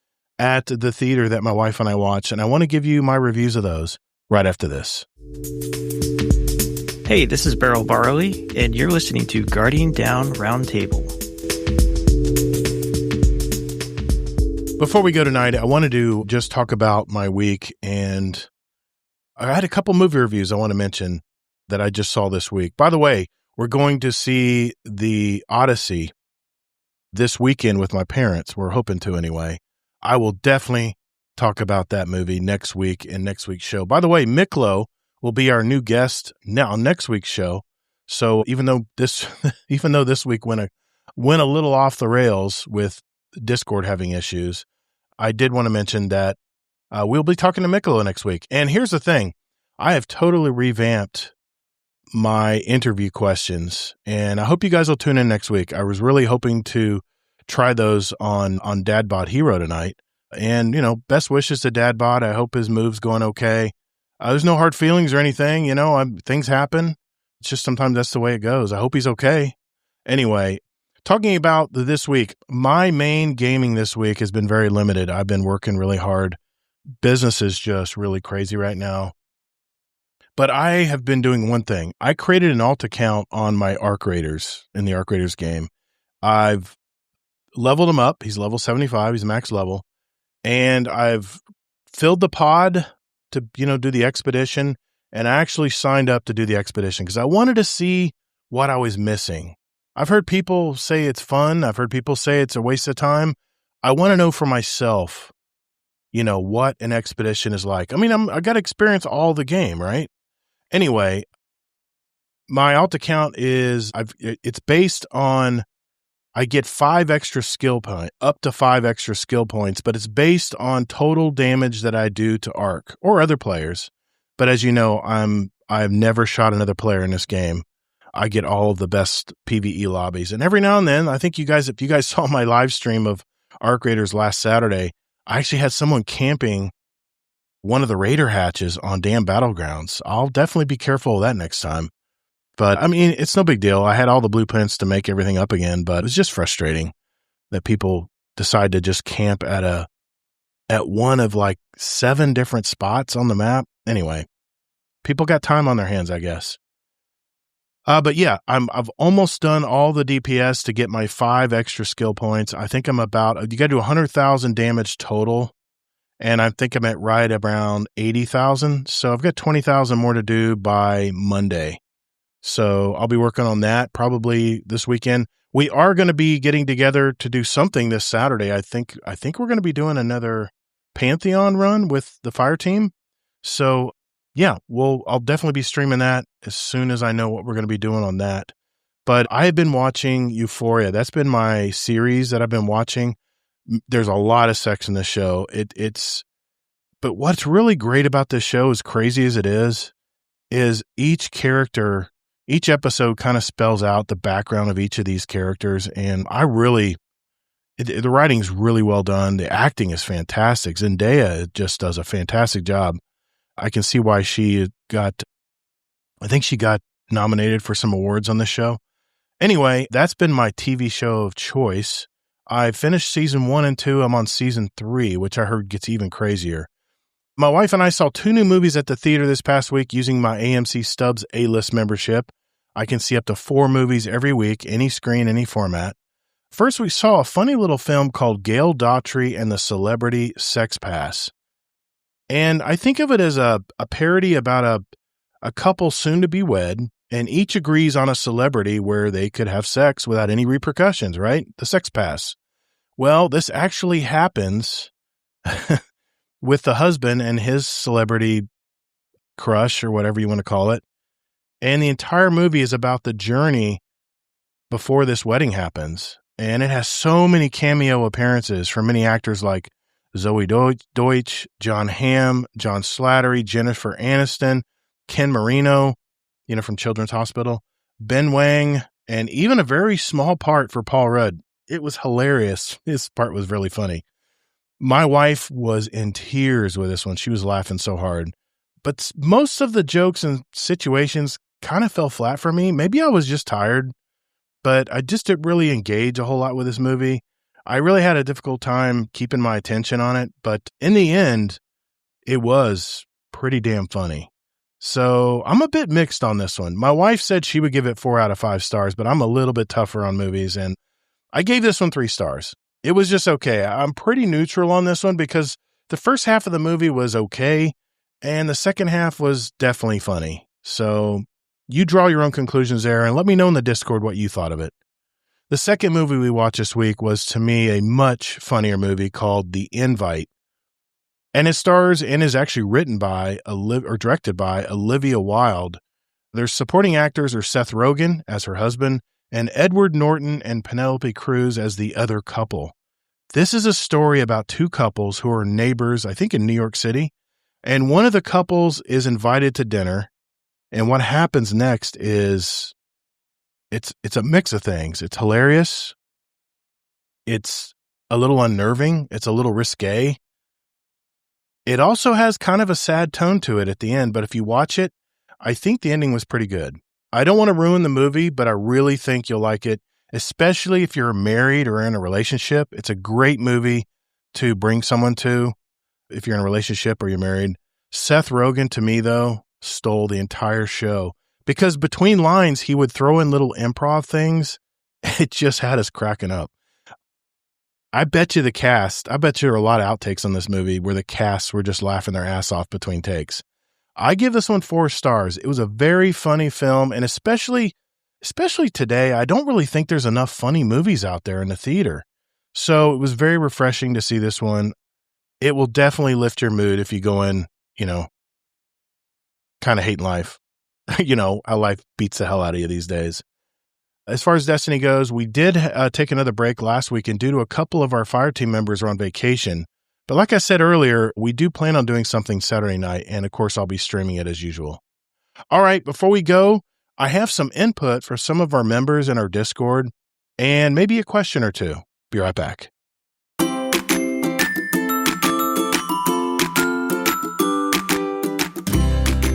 at the theater that my wife and I watched, and I want to give you my reviews of those right after this. Hey, this is Beryl Barley, and you're listening to Guardian Down Roundtable. Before we go tonight, I wanted to just talk about my week, and I had a couple movie reviews I want to mention that I just saw this week. By the way, we're going to see the Odyssey this weekend with my parents. We're hoping to anyway. I will definitely talk about that movie next week in next week's show. By the way, Miklo will be our new guest now next week's show. So even though this week went a little off the rails with Discord having issues, I did want to mention that we'll be talking to Miklo next week. And here's the thing. I have totally revamped my interview questions, and I hope you guys will tune in next week. I was really hoping to try those on Dadbot Hero tonight. And, best wishes to Dadbot. I hope his move's going okay. There's no hard feelings or anything. Things happen. It's just sometimes that's the way it goes. I hope he's okay. Anyway, talking about this week, my main gaming this week has been very limited. I've been working really hard. Business is just really crazy right now. But I have been doing one thing. I created an alt account on my Arc Raiders in the Arc Raiders game. I've leveled him up. He's level 75. He's max level. And I've filled the pod to, do the expedition. And I actually signed up to do the expedition because I wanted to see what I was missing. I've heard people say it's fun. I've heard people say it's a waste of time. I want to know for myself, what an expedition is like. I mean, I got to experience all the game, right? Anyway, my alt account it's based on, I get 5 extra skill points, up to 5 extra skill points, but it's based on total damage that I do to Arc or other players. But as you know, I've never shot another player in this game. I get all of the best PvE lobbies. And every now and then, I think if you guys saw my live stream of Arc Raiders last Saturday, I actually had someone camping one of the Raider hatches on damn Battlegrounds. I'll definitely be careful of that next time. But, it's no big deal. I had all the blueprints to make everything up again, but it's just frustrating that people decide to just camp at one of like 7 different spots on the map. Anyway, people got time on their hands, I guess. But yeah, I've almost done all the DPS to get my 5 extra skill points. I think I'm you got to do 100,000 damage total. And I think I'm at right around 80,000. So I've got 20,000 more to do by Monday. So I'll be working on that probably this weekend. We are going to be getting together to do something this Saturday. I think we're going to be doing another Pantheon run with the fire team. So yeah, I'll definitely be streaming that as soon as I know what we're going to be doing on that. But I have been watching Euphoria. That's been my series that I've been watching. There's a lot of sex in this show. But what's really great about this show, as crazy as it is each character, each episode kind of spells out the background of each of these characters. And the writing's really well done. The acting is fantastic. Zendaya just does a fantastic job. I can see why she got nominated for some awards on this show. Anyway, that's been my TV show of choice. I finished season 1 and 2. I'm on season 3, which I heard gets even crazier. My wife and I saw 2 new movies at the theater this past week using my AMC Stubs A-List membership. I can see up to 4 movies every week, any screen, any format. First, we saw a funny little film called Gail Daughtry and the Celebrity Sex Pass. And I think of it as a parody about a couple soon to be wed, and each agrees on a celebrity where they could have sex without any repercussions, right? The Sex Pass. Well, this actually happens with the husband and his celebrity crush, or whatever you want to call it. And the entire movie is about the journey before this wedding happens. And it has so many cameo appearances from many actors like Zoe Deutsch, John Hamm, John Slattery, Jennifer Aniston, Ken Marino, from Children's Hospital, Ben Wang, and even a very small part for Paul Rudd. It was hilarious. His part was really funny. My wife was in tears with this one. She was laughing so hard. But most of the jokes and situations kind of fell flat for me. Maybe I was just tired, but I just didn't really engage a whole lot with this movie. I really had a difficult time keeping my attention on it, but in the end, it was pretty damn funny. So I'm a bit mixed on this one. My wife said she would give it 4 out of 5 stars, but I'm a little bit tougher on movies, and I gave this one 3 stars. It was just okay. I'm pretty neutral on this one because the first half of the movie was okay, and the second half was definitely funny. So you draw your own conclusions there, and let me know in the Discord what you thought of it. The second movie we watched this week was, to me, a much funnier movie called The Invite. And it stars and is actually written by or directed by Olivia Wilde. Their supporting actors are Seth Rogen as her husband and Edward Norton and Penelope Cruz as the other couple. This is a story about 2 couples who are neighbors, I think in New York City, and one of the couples is invited to dinner. And what happens next is it's a mix of things. It's hilarious. It's a little unnerving. It's a little risque. It also has kind of a sad tone to it at the end, but if you watch it, I think the ending was pretty good. I don't want to ruin the movie, but I really think you'll like it, especially if you're married or in a relationship. It's a great movie to bring someone to if you're in a relationship or you're married. Seth Rogen, to me, though, stole the entire show because between lines, he would throw in little improv things. It just had us cracking up. I bet you there are a lot of outtakes on this movie where the casts were just laughing their ass off between takes. I give this one 4 stars. It was a very funny film, and especially today, I don't really think there's enough funny movies out there in the theater. So it was very refreshing to see this one. It will definitely lift your mood if you go in, kind of hating life. How life beats the hell out of you these days. As far as Destiny goes, we did take another break last week, and due to a couple of our fire team members are on vacation. But like I said earlier, we do plan on doing something Saturday night, and of course, I'll be streaming it as usual. All right, before we go, I have some input for some of our members in our Discord, and maybe a question or two. Be right back.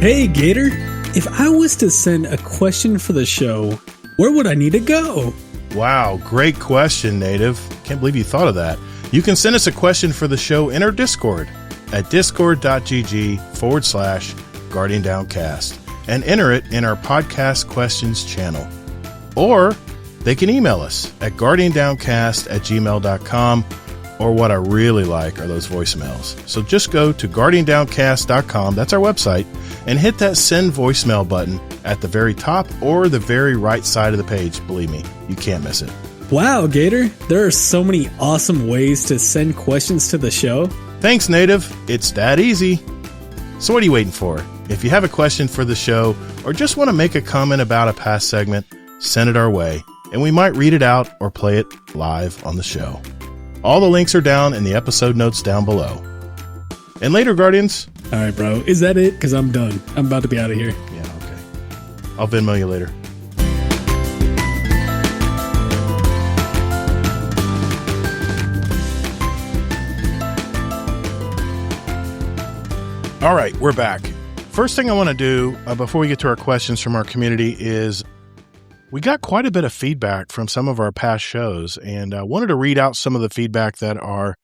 Hey, Gator. If I was to send a question for the show, where would I need to go? Wow, great question, Native. Can't believe you thought of that. You can send us a question for the show in our Discord at discord.gg/GuardianDownCast and enter it in our podcast questions channel. Or they can email us at guardiandowncast@gmail.com, or what I really like are those voicemails. So just go to guardiandowncast.com, that's our website, and hit that send voicemail button at the very top or the very right side of the page. Believe me, you can't miss it. Wow, Gator, there are so many awesome ways to send questions to the show. Thanks, Native. It's that easy. So what are you waiting for? If you have a question for the show or just want to make a comment about a past segment, send it our way, and we might read it out or play it live on the show. All the links are down in the episode notes down below. And later, Guardians. All right, bro. Is that it? Because I'm done. I'm about to be out of here. Yeah, okay. I'll Venmo you later. All right, we're back. First thing I want to do before we get to our questions from our community is we got quite a bit of feedback from some of our past shows, and I wanted to read out some of the feedback that our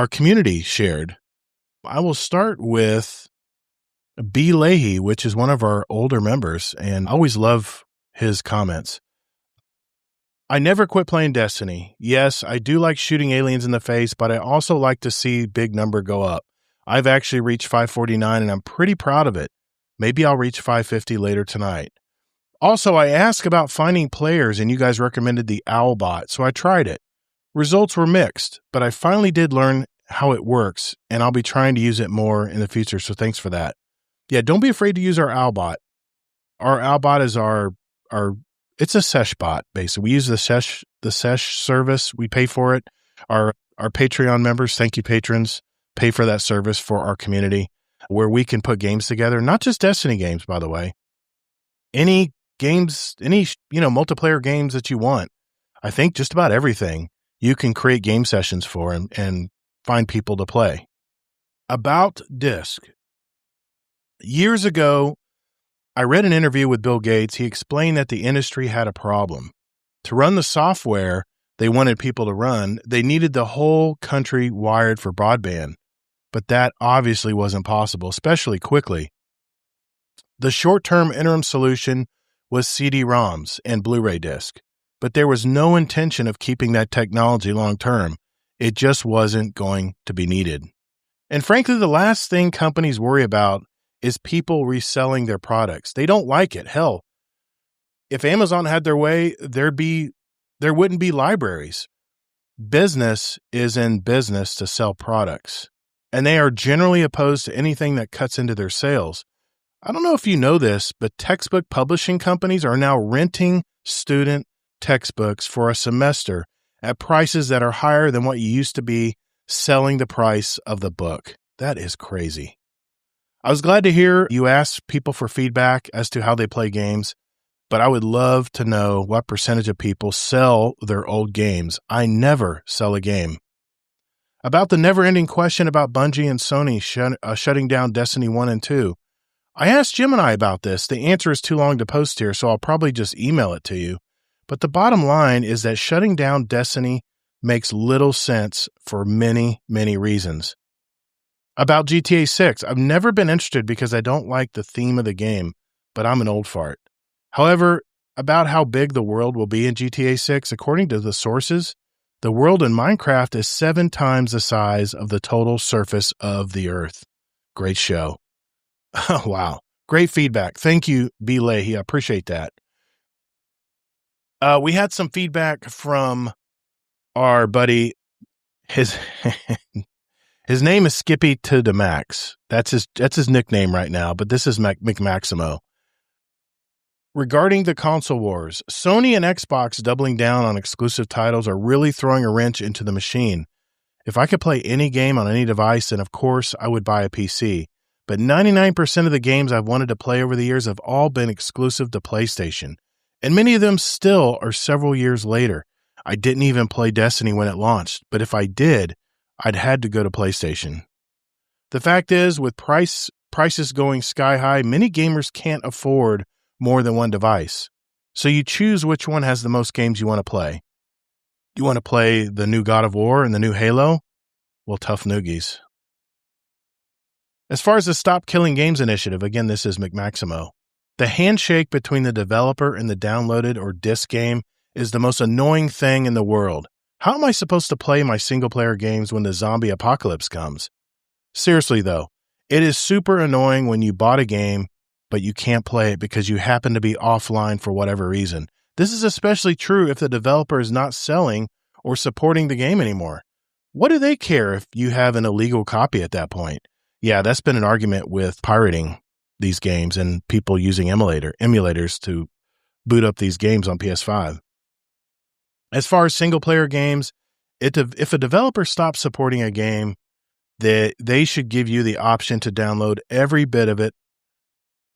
community shared. I will start with B. Leahy, which is one of our older members, and I always love his comments. I never quit playing Destiny. Yes, I do like shooting aliens in the face, but I also like to see big number go up. I've actually reached 549 and I'm pretty proud of it. Maybe I'll reach 550 later tonight. Also, I asked about finding players and you guys recommended the Owlbot, so I tried it. Results were mixed, but I finally did learn how it works and I'll be trying to use it more in the future, so thanks for that. Yeah, don't be afraid to use our Owlbot. Our Owlbot is our it's a sesh bot, basically. We use the sesh service. We pay for it. Our Patreon members, thank you patrons, pay for that service for our community where we can put games together, not just Destiny games, by the way. Any games, multiplayer games that you want. I think just about everything you can create game sessions for and find people to play. About Disc. Years ago, I read an interview with Bill Gates. He explained that the industry had a problem. To run the software they wanted people to run, they needed the whole country wired for broadband. But that obviously wasn't possible, especially quickly. The short-term interim solution was CD-ROMs and Blu-ray disc. But there was no intention of keeping that technology long-term. It just wasn't going to be needed. And frankly, the last thing companies worry about is people reselling their products. They don't like it. Hell, if Amazon had their way, there wouldn't be libraries. Business is in business to sell products, and they are generally opposed to anything that cuts into their sales. I don't know if you know this, but textbook publishing companies are now renting student textbooks for a semester at prices that are higher than what you used to be selling the price of the book. That is crazy. I was glad to hear you asked people for feedback as to how they play games, but I would love to know what percentage of people sell their old games. I never sell a game. About the never-ending question about Bungie and Sony shutting down Destiny 1 and 2. I asked Gemini about this. The answer is too long to post here, so I'll probably just email it to you. But the bottom line is that shutting down Destiny makes little sense for many, many reasons. About GTA 6, I've never been interested because I don't like the theme of the game, but I'm an old fart. However, about how big the world will be in GTA 6, according to the sources, the world in Minecraft is 7 times the size of the total surface of the Earth. Great show. Wow. Great feedback. Thank you, B. Leahy. I appreciate that. We had some feedback from our buddy. His name is Skippy to the Max. That's his nickname right now, but this is McMaximo. Regarding the console wars, Sony and Xbox doubling down on exclusive titles are really throwing a wrench into the machine. If I could play any game on any device, then of course I would buy a PC. But 99% of the games I've wanted to play over the years have all been exclusive to PlayStation. And many of them still are several years later. I didn't even play Destiny when it launched, but if I did, I'd had to go to PlayStation. The fact is, with prices going sky high, many gamers can't afford more than one device. So you choose which one has the most games you want to play. You want to play the new God of War and the new Halo? Well, tough noogies. As far as the Stop Killing Games initiative, again, this is McMaximo. The handshake between the developer and the downloaded or disc game is the most annoying thing in the world. How am I supposed to play my single-player games when the zombie apocalypse comes? Seriously, though, it is super annoying when you bought a game, but you can't play it because you happen to be offline for whatever reason. This is especially true if the developer is not selling or supporting the game anymore. What do they care if you have an illegal copy at that point? Yeah, that's been an argument with pirating these games and people using emulators to boot up these games on PS5. As far as single-player games, if a developer stops supporting a game, they should give you the option to download every bit of it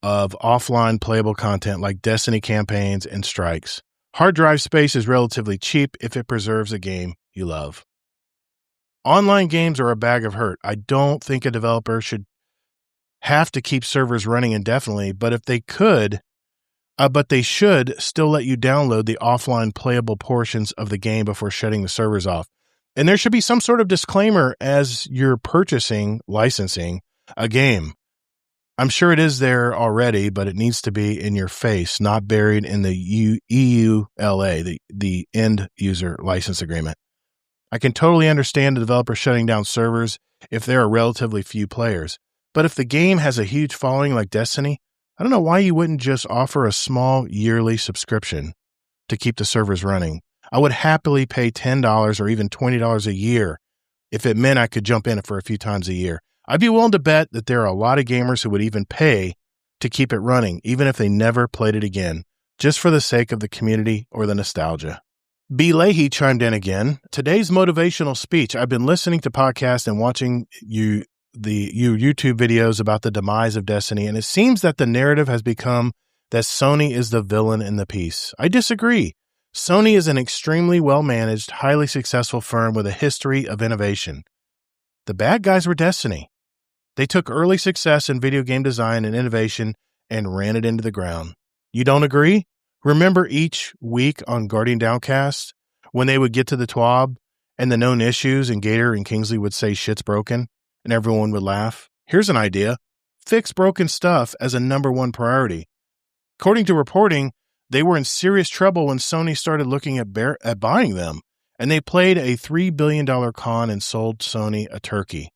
of offline playable content like Destiny campaigns and strikes. Hard drive space is relatively cheap if it preserves a game you love. Online games are a bag of hurt. I don't think a developer should have to keep servers running indefinitely, but if they could, but they should still let you download the offline playable portions of the game before shutting the servers off. And there should be some sort of disclaimer as you're licensing a game. I'm sure it is there already, but it needs to be in your face, not buried in the EULA, the end user license agreement. I can totally understand the developer shutting down servers if there are relatively few players. But if the game has a huge following like Destiny, I don't know why you wouldn't just offer a small yearly subscription to keep the servers running. I would happily pay $10 or even $20 a year if it meant I could jump in for a few times a year. I'd be willing to bet that there are a lot of gamers who would even pay to keep it running, even if they never played it again, just for the sake of the community or the nostalgia. B. Leahy chimed in again. Today's motivational speech. I've been listening to podcasts and watching your YouTube videos about the demise of Destiny, and it seems that the narrative has become that Sony is the villain in the piece. I disagree. Sony is an extremely well-managed, highly successful firm with a history of innovation. The bad guys were Destiny. They took early success in video game design and innovation and ran it into the ground. You don't agree? Remember each week on Guardian Downcast when they would get to the TWAB and the known issues and Gator and Kingsley would say shit's broken and everyone would laugh? Here's an idea. Fix broken stuff as a number one priority. According to reporting, they were in serious trouble when Sony started looking at buying them, and they played a $3 billion con and sold Sony a turkey.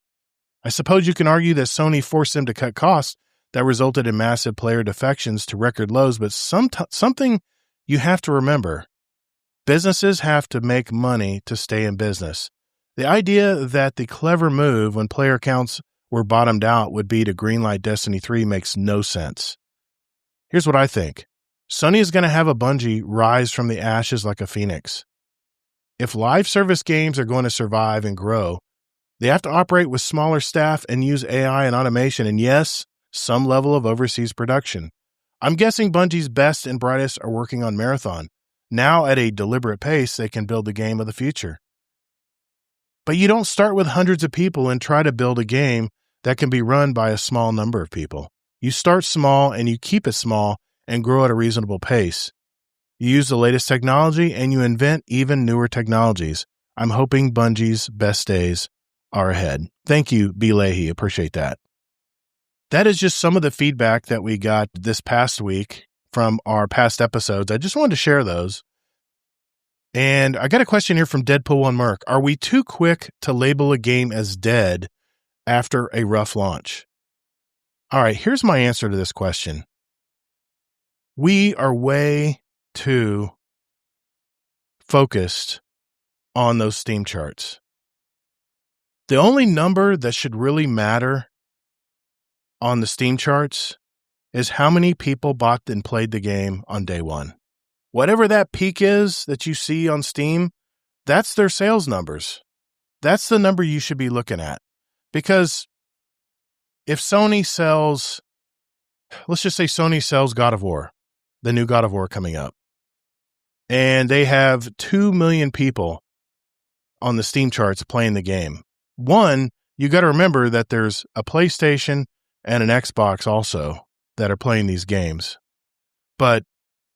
I suppose you can argue that Sony forced them to cut costs that resulted in massive player defections to record lows, but something you have to remember. Businesses have to make money to stay in business. The idea that the clever move when player counts were bottomed out would be to greenlight Destiny 3 makes no sense. Here's what I think. Sony is going to have a Bungie rise from the ashes like a phoenix. If live service games are going to survive and grow, they have to operate with smaller staff and use AI and automation, and yes, some level of overseas production. I'm guessing Bungie's best and brightest are working on Marathon. Now, at a deliberate pace, they can build the game of the future. But you don't start with hundreds of people and try to build a game that can be run by a small number of people. You start small and you keep it small and grow at a reasonable pace. You use the latest technology and you invent even newer technologies. I'm hoping Bungie's best days are ahead. Thank you, B. Leahy. Appreciate that. That is just some of the feedback that we got this past week from our past episodes. I just wanted to share those. And I got a question here from Deadpool1 Merc. Are we too quick to label a game as dead after a rough launch? All right, here's my answer to this question. We are way too focused on those Steam charts. The only number that should really matter on the Steam charts is how many people bought and played the game on day one. Whatever that peak is that you see on Steam, that's their sales numbers. That's the number you should be looking at. Because if Sony sells, let's just say Sony sells God of War, the new God of War coming up, and they have 2 million people on the Steam charts playing the game. One, you got to remember that there's a PlayStation and an Xbox also that are playing these games. But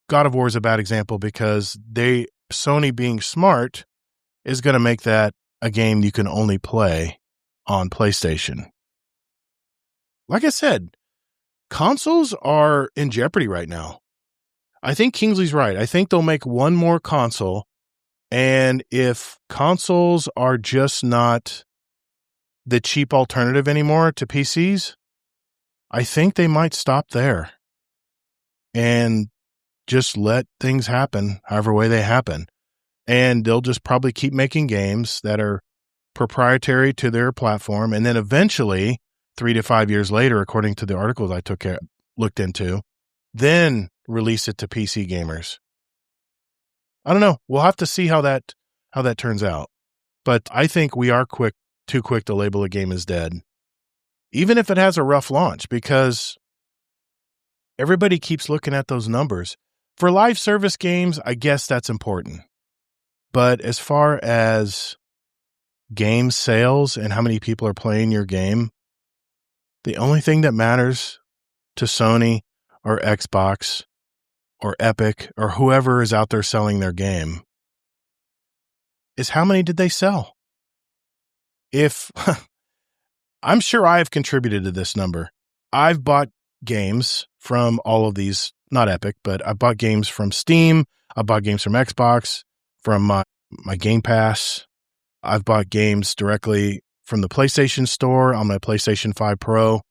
God of War is a bad example because Sony being smart is going to make that a game you can only play on PlayStation. Like I said, consoles are in jeopardy right now. I think Kingsley's right. I think they'll make one more console, and if consoles are just not the cheap alternative anymore to PCs, I think they might stop there and just let things happen however way they happen. And they'll just probably keep making games that are proprietary to their platform. And then eventually, 3 to 5 years later, according to the articles I looked into, then release it to PC gamers. I don't know. We'll have to see how that turns out. But I think we are too quick to label a game as dead, even if it has a rough launch, because everybody keeps looking at those numbers. For live service games, I guess that's important. But as far as game sales and how many people are playing your game, the only thing that matters to Sony or Xbox or Epic or whoever is out there selling their game is how many did they sell? I'm sure I have contributed to this number. I've bought games from all of these, not Epic, but I bought games from Steam. I bought games from Xbox, from my Game Pass. I've bought games directly from the PlayStation Store on my PlayStation 5 Pro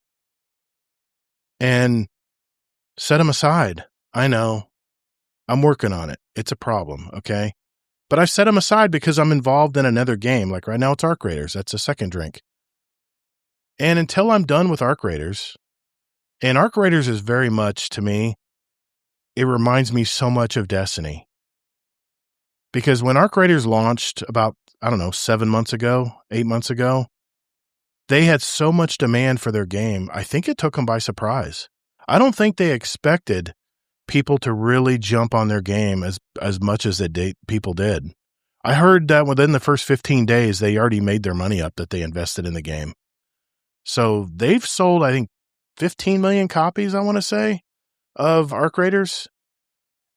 and set them aside. I know. I'm working on it. It's a problem, okay? But I set them aside because I'm involved in another game. Like right now it's Arc Raiders. That's a second drink. And until I'm done with Arc Raiders, and Arc Raiders is very much, to me, it reminds me so much of Destiny. Because when Arc Raiders launched about, 7 months ago, 8 months ago, they had so much demand for their game. I think it took them by surprise. I don't think they expected people to really jump on their game as much as people did. I heard that within the first 15 days, they already made their money up that they invested in the game. So they've sold, I think, 15 million copies, I want to say, of Arc Raiders.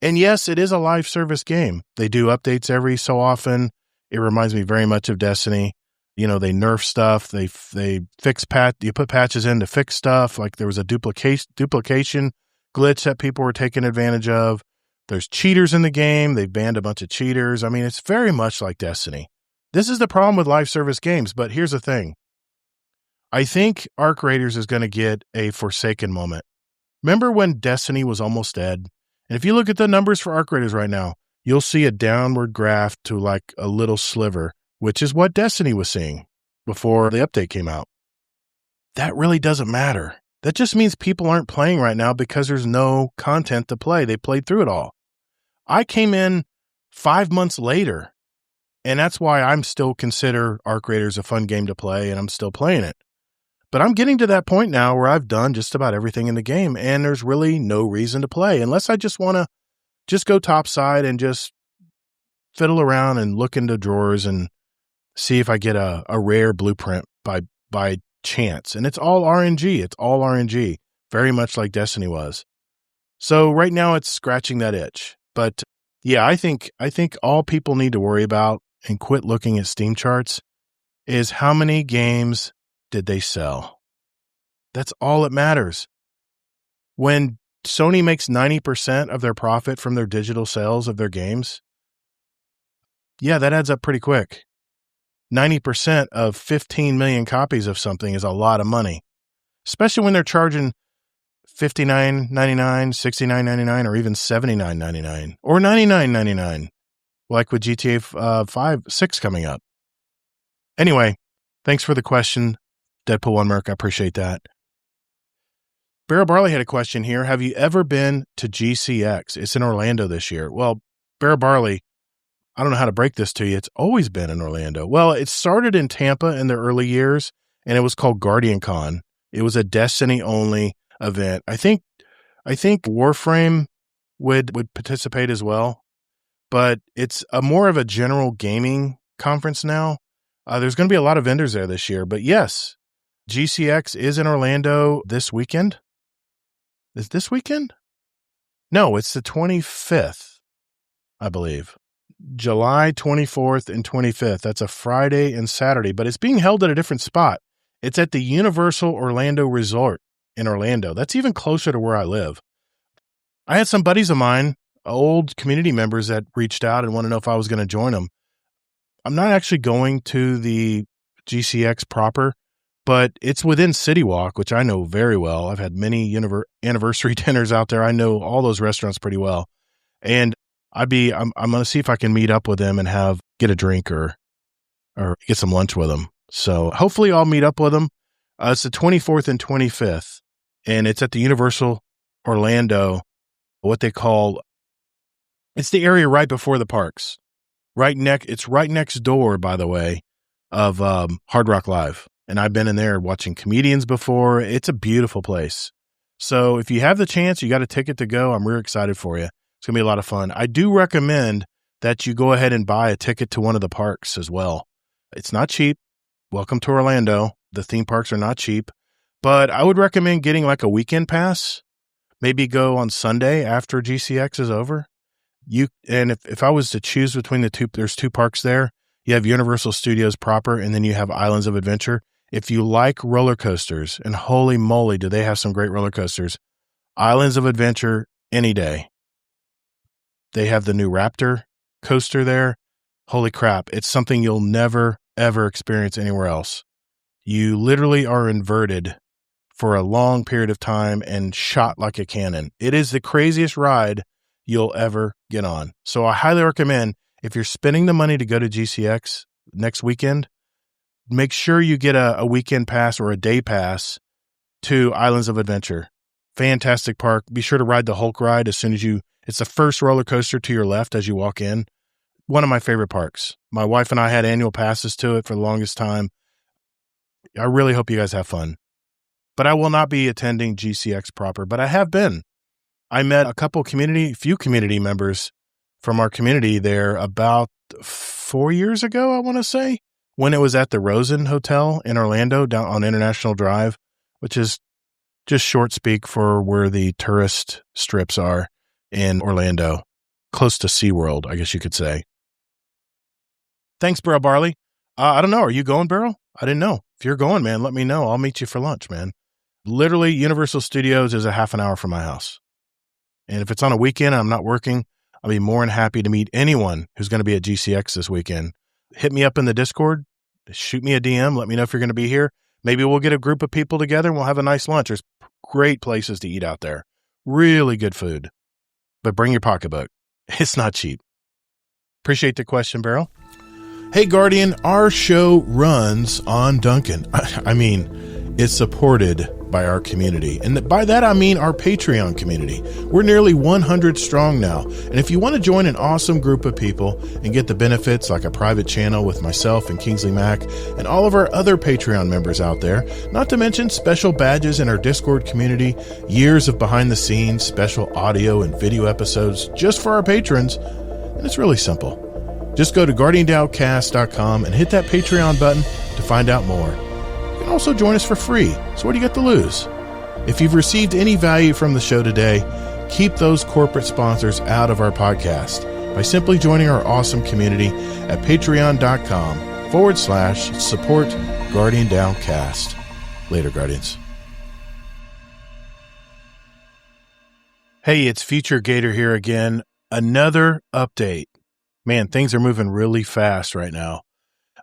And yes, it is a live service game. They do updates every so often. It reminds me very much of Destiny. They nerf stuff. They fix you put patches in to fix stuff. Like there was a duplication glitch that people were taking advantage of. There's cheaters in the game. They've banned a bunch of cheaters. I mean, it's very much like Destiny. This is the problem with live service games, but here's the thing. I think Arc Raiders is going to get a Forsaken moment. Remember when Destiny was almost dead? And if you look at the numbers for Arc Raiders right now, you'll see a downward graph to like a little sliver, which is what Destiny was seeing before the update came out. That really doesn't matter. That just means people aren't playing right now because there's no content to play. They played through it all. I came in 5 months later, and that's why I'm still consider Arc Raiders a fun game to play, and I'm still playing it. But I'm getting to that point now where I've done just about everything in the game, and there's really no reason to play unless I just want to just go topside and just fiddle around and look into drawers and see if I get a rare blueprint by chance. And it's all RNG. It's all RNG, very much like Destiny was. So right now it's scratching that itch. But yeah, I think all people need to worry about and quit looking at Steam charts is how many games did they sell? That's all that matters. When Sony makes 90% of their profit from their digital sales of their games, yeah, that adds up pretty quick. 90% of 15 million copies of something is a lot of money, especially when they're charging $59.99, $69.99, or even $79.99 or $99.99, like with GTA 6 coming up. Anyway, thanks for the question, Deadpool 1 Merc. I appreciate that. Barrel Barley had a question here. Have you ever been to GCX? It's in Orlando this year. Well, Barrel Barley, I don't know how to break this to you. It's always been in Orlando. Well, it started in Tampa in the early years, and it was called Guardian Con. It was a Destiny-only event. I think Warframe would participate as well, but it's more of a general gaming conference now. There's going to be a lot of vendors there this year, but yes, GCX is in Orlando this weekend. Is this weekend? No, it's the 25th, I believe. July 24th and 25th. That's a Friday and Saturday, but it's being held at a different spot. It's at the Universal Orlando Resort in Orlando. That's even closer to where I live. I had some buddies of mine, old community members, that reached out and want to know if I was going to join them. I'm not actually going to the GCX proper, but it's within City Walk, which I know very well. I've had many anniversary dinners out there. I know all those restaurants pretty well. And I'm going to see if I can meet up with them and get a drink or get some lunch with them. So hopefully I'll meet up with them. It's the 24th and 25th, and it's at the Universal Orlando, what they call, it's the area right before the parks. It's right next door, by the way, of Hard Rock Live. And I've been in there watching comedians before. It's a beautiful place. So if you have the chance, you got a ticket to go, I'm really excited for you. It's going to be a lot of fun. I do recommend that you go ahead and buy a ticket to one of the parks as well. It's not cheap. Welcome to Orlando. The theme parks are not cheap, but I would recommend getting like a weekend pass. Maybe go on Sunday after GCX is over. If I was to choose between the two, there's two parks there. You have Universal Studios proper, and then you have Islands of Adventure. If you like roller coasters, and holy moly, do they have some great roller coasters, Islands of Adventure any day. They have the new Raptor coaster there. Holy crap. It's something you'll never, ever experience anywhere else. You literally are inverted for a long period of time and shot like a cannon. It is the craziest ride you'll ever get on. So I highly recommend, if you're spending the money to go to GCX next weekend, make sure you get a weekend pass or a day pass to Islands of Adventure. Fantastic park. Be sure to ride the Hulk ride as soon as it's the first roller coaster to your left as you walk in. One of my favorite parks. My wife and I had annual passes to it for the longest time. I really hope you guys have fun. But I will not be attending GCX proper, but I have been. I met a few community members from our community there about 4 years ago, I want to say, when it was at the Rosen Hotel in Orlando down on International Drive, which is just short speak for where the tourist strips are in Orlando, close to SeaWorld, I guess you could say. Thanks, Barrel Barley. I don't know. Are you going, Barrel? I didn't know. If you're going, man, let me know. I'll meet you for lunch, man. Literally, Universal Studios is a half an hour from my house. And if it's on a weekend and I'm not working, I'll be more than happy to meet anyone who's going to be at GCX this weekend. Hit me up in the Discord. Shoot me a DM. Let me know if you're going to be here. Maybe we'll get a group of people together and we'll have a nice lunch. There's great places to eat out there. Really good food. But bring your pocketbook. It's not cheap. Appreciate the question, Beryl. Hey, Guardian, our show runs on Duncan. I mean, it's supported by our community. And by that, I mean our Patreon community. We're nearly 100 strong now. And if you want to join an awesome group of people and get the benefits like a private channel with myself and Kingsley Mack and all of our other Patreon members out there, not to mention special badges in our Discord community, years of behind the scenes, special audio and video episodes just for our patrons, and it's really simple. Just go to GuardianDownCast.com and hit that Patreon button to find out more. You can also join us for free, so what do you got to lose? If you've received any value from the show today, keep those corporate sponsors out of our podcast by simply joining our awesome community at patreon.com/support Guardian Downcast. Later, Guardians. Hey, it's Future Gator here again. Another update. Man, things are moving really fast right now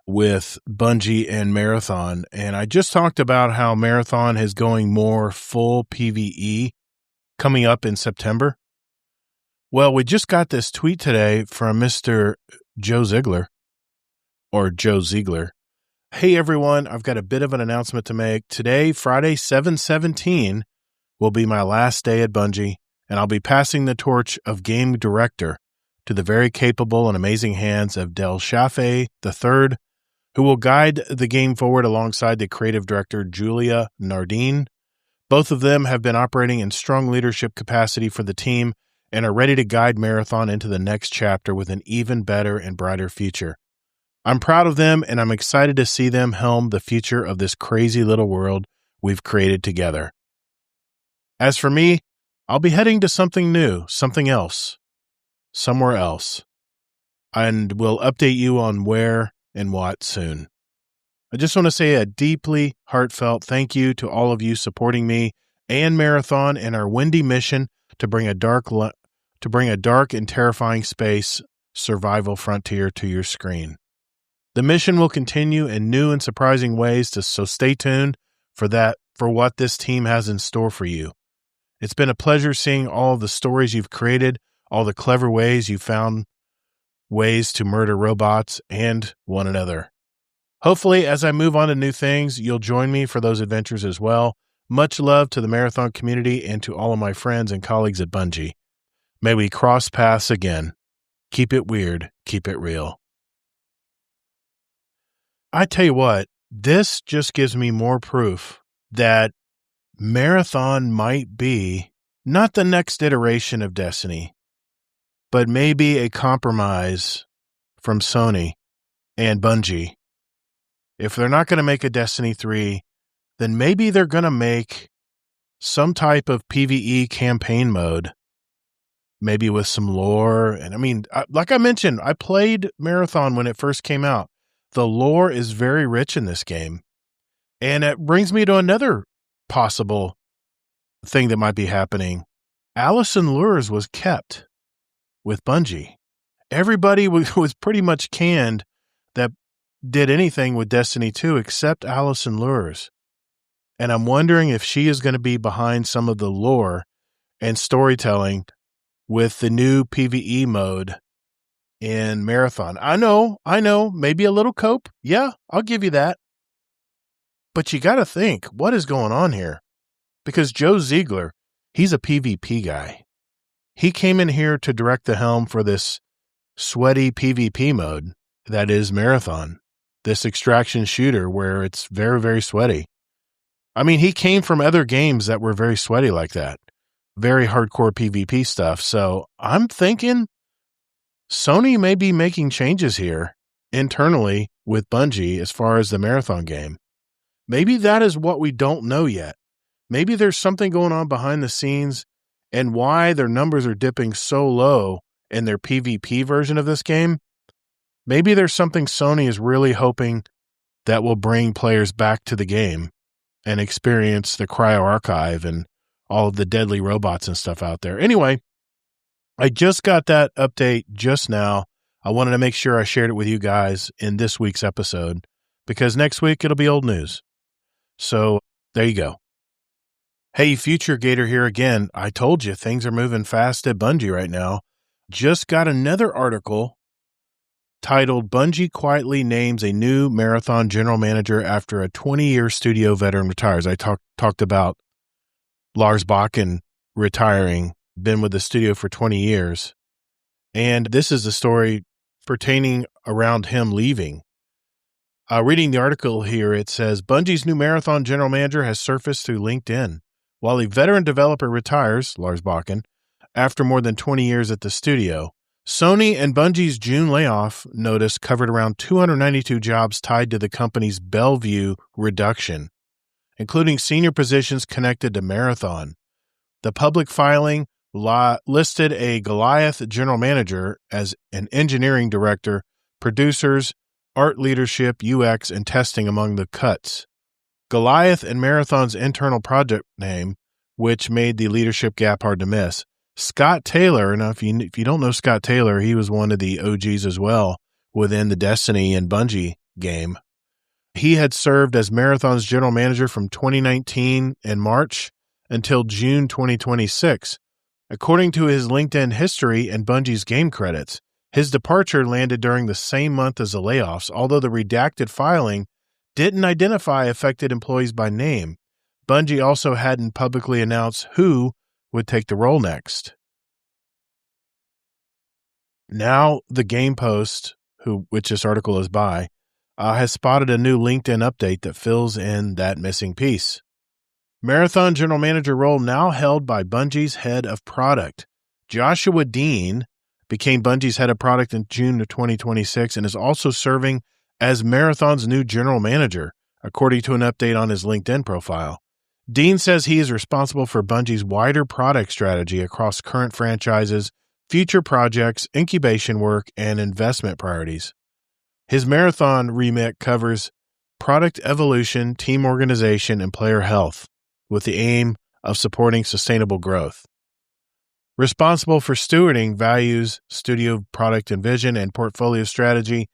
with Bungie and Marathon. And I just talked about how Marathon is going more full PvE coming up in September. Well, we just got this tweet today from Mr. Joe Ziegler. Hey, everyone, I've got a bit of an announcement to make. Today, Friday, 7/17, will be my last day at Bungie, and I'll be passing the torch of game director to the very capable and amazing hands of Del Chaffee III, who will guide the game forward alongside the creative director Julia Nardine. Both of them have been operating in strong leadership capacity for the team and are ready to guide Marathon into the next chapter with an even better and brighter future. I'm proud of them, and I'm excited to see them helm the future of this crazy little world we've created together. As for me, I'll be heading to something new, something else. Somewhere else, and we'll update you on where and what soon. I just want to say a deeply heartfelt thank you to all of you supporting me and Marathon in our windy mission to bring a dark and terrifying space survival frontier to your screen. The mission will continue in new and surprising ways, so stay tuned for what this team has in store for you. It's been a pleasure seeing all of the stories you've created, all the clever ways you found ways to murder robots and one another. Hopefully, as I move on to new things, you'll join me for those adventures as well. Much love to the Marathon community and to all of my friends and colleagues at Bungie. May we cross paths again. Keep it weird. Keep it real. I tell you what, this just gives me more proof that Marathon might be not the next iteration of Destiny, but maybe a compromise from Sony and Bungie. If they're not going to make a Destiny 3, then maybe they're going to make some type of PvE campaign mode, maybe with some lore. And I mean, like I mentioned, I played Marathon when it first came out. The lore is very rich in this game. And it brings me to another possible thing that might be happening. Allison Lures was kept with Bungie. Everybody was pretty much canned that did anything with Destiny 2 except Allison Lures. And I'm wondering if she is going to be behind some of the lore and storytelling with the new PvE mode in Marathon. I know, maybe a little cope. Yeah, I'll give you that. But you got to think, what is going on here? Because Joe Ziegler, he's a PvP guy. He came in here to direct the helm for this sweaty PvP mode that is Marathon, this extraction shooter where it's very, very sweaty. I mean, he came from other games that were very sweaty like that, very hardcore PvP stuff. So I'm thinking Sony may be making changes here internally with Bungie as far as the Marathon game. Maybe that is what we don't know yet. Maybe there's something going on behind the scenes and why their numbers are dipping so low in their PvP version of this game. Maybe there's something Sony is really hoping that will bring players back to the game and experience the Cryo Archive and all of the deadly robots and stuff out there. Anyway, I just got that update just now. I wanted to make sure I shared it with you guys in this week's episode because next week it'll be old news. So there you go. Hey, Future Gator here again. I told you things are moving fast at Bungie right now. Just got another article titled Bungie quietly names a new Marathon general manager after a 20-year studio veteran retires. I talked about Lars Bakken retiring, been with the studio for 20 years. And this is the story pertaining around him leaving. Reading the article here, it says, Bungie's new Marathon general manager has surfaced through LinkedIn. While a veteran developer retires, Lars Bakken, after more than 20 years at the studio, Sony and Bungie's June layoff notice covered around 292 jobs tied to the company's Bellevue reduction, including senior positions connected to Marathon. The public filing listed a Goliath general manager as an engineering director, producers, art leadership, UX, and testing among the cuts. Goliath and Marathon's internal project name, which made the leadership gap hard to miss. Scott Taylor, now if you don't know Scott Taylor, he was one of the OGs as well within the Destiny and Bungie game. He had served as Marathon's general manager from 2019 in March until June 2026. According to his LinkedIn history and Bungie's game credits, his departure landed during the same month as the layoffs, although the redacted filing didn't identify affected employees by name. Bungie also hadn't publicly announced who would take the role next. Now, the Game Post, which this article is by, has spotted a new LinkedIn update that fills in that missing piece. Marathon general manager role now held by Bungie's head of product. Joshua Dean became Bungie's head of product in June of 2026 and is also serving as Marathon's new general manager, according to an update on his LinkedIn profile. Dean says he is responsible for Bungie's wider product strategy across current franchises, future projects, incubation work, and investment priorities. His Marathon remit covers product evolution, team organization, and player health, with the aim of supporting sustainable growth. Responsible for stewarding values, studio product and vision, and portfolio strategy,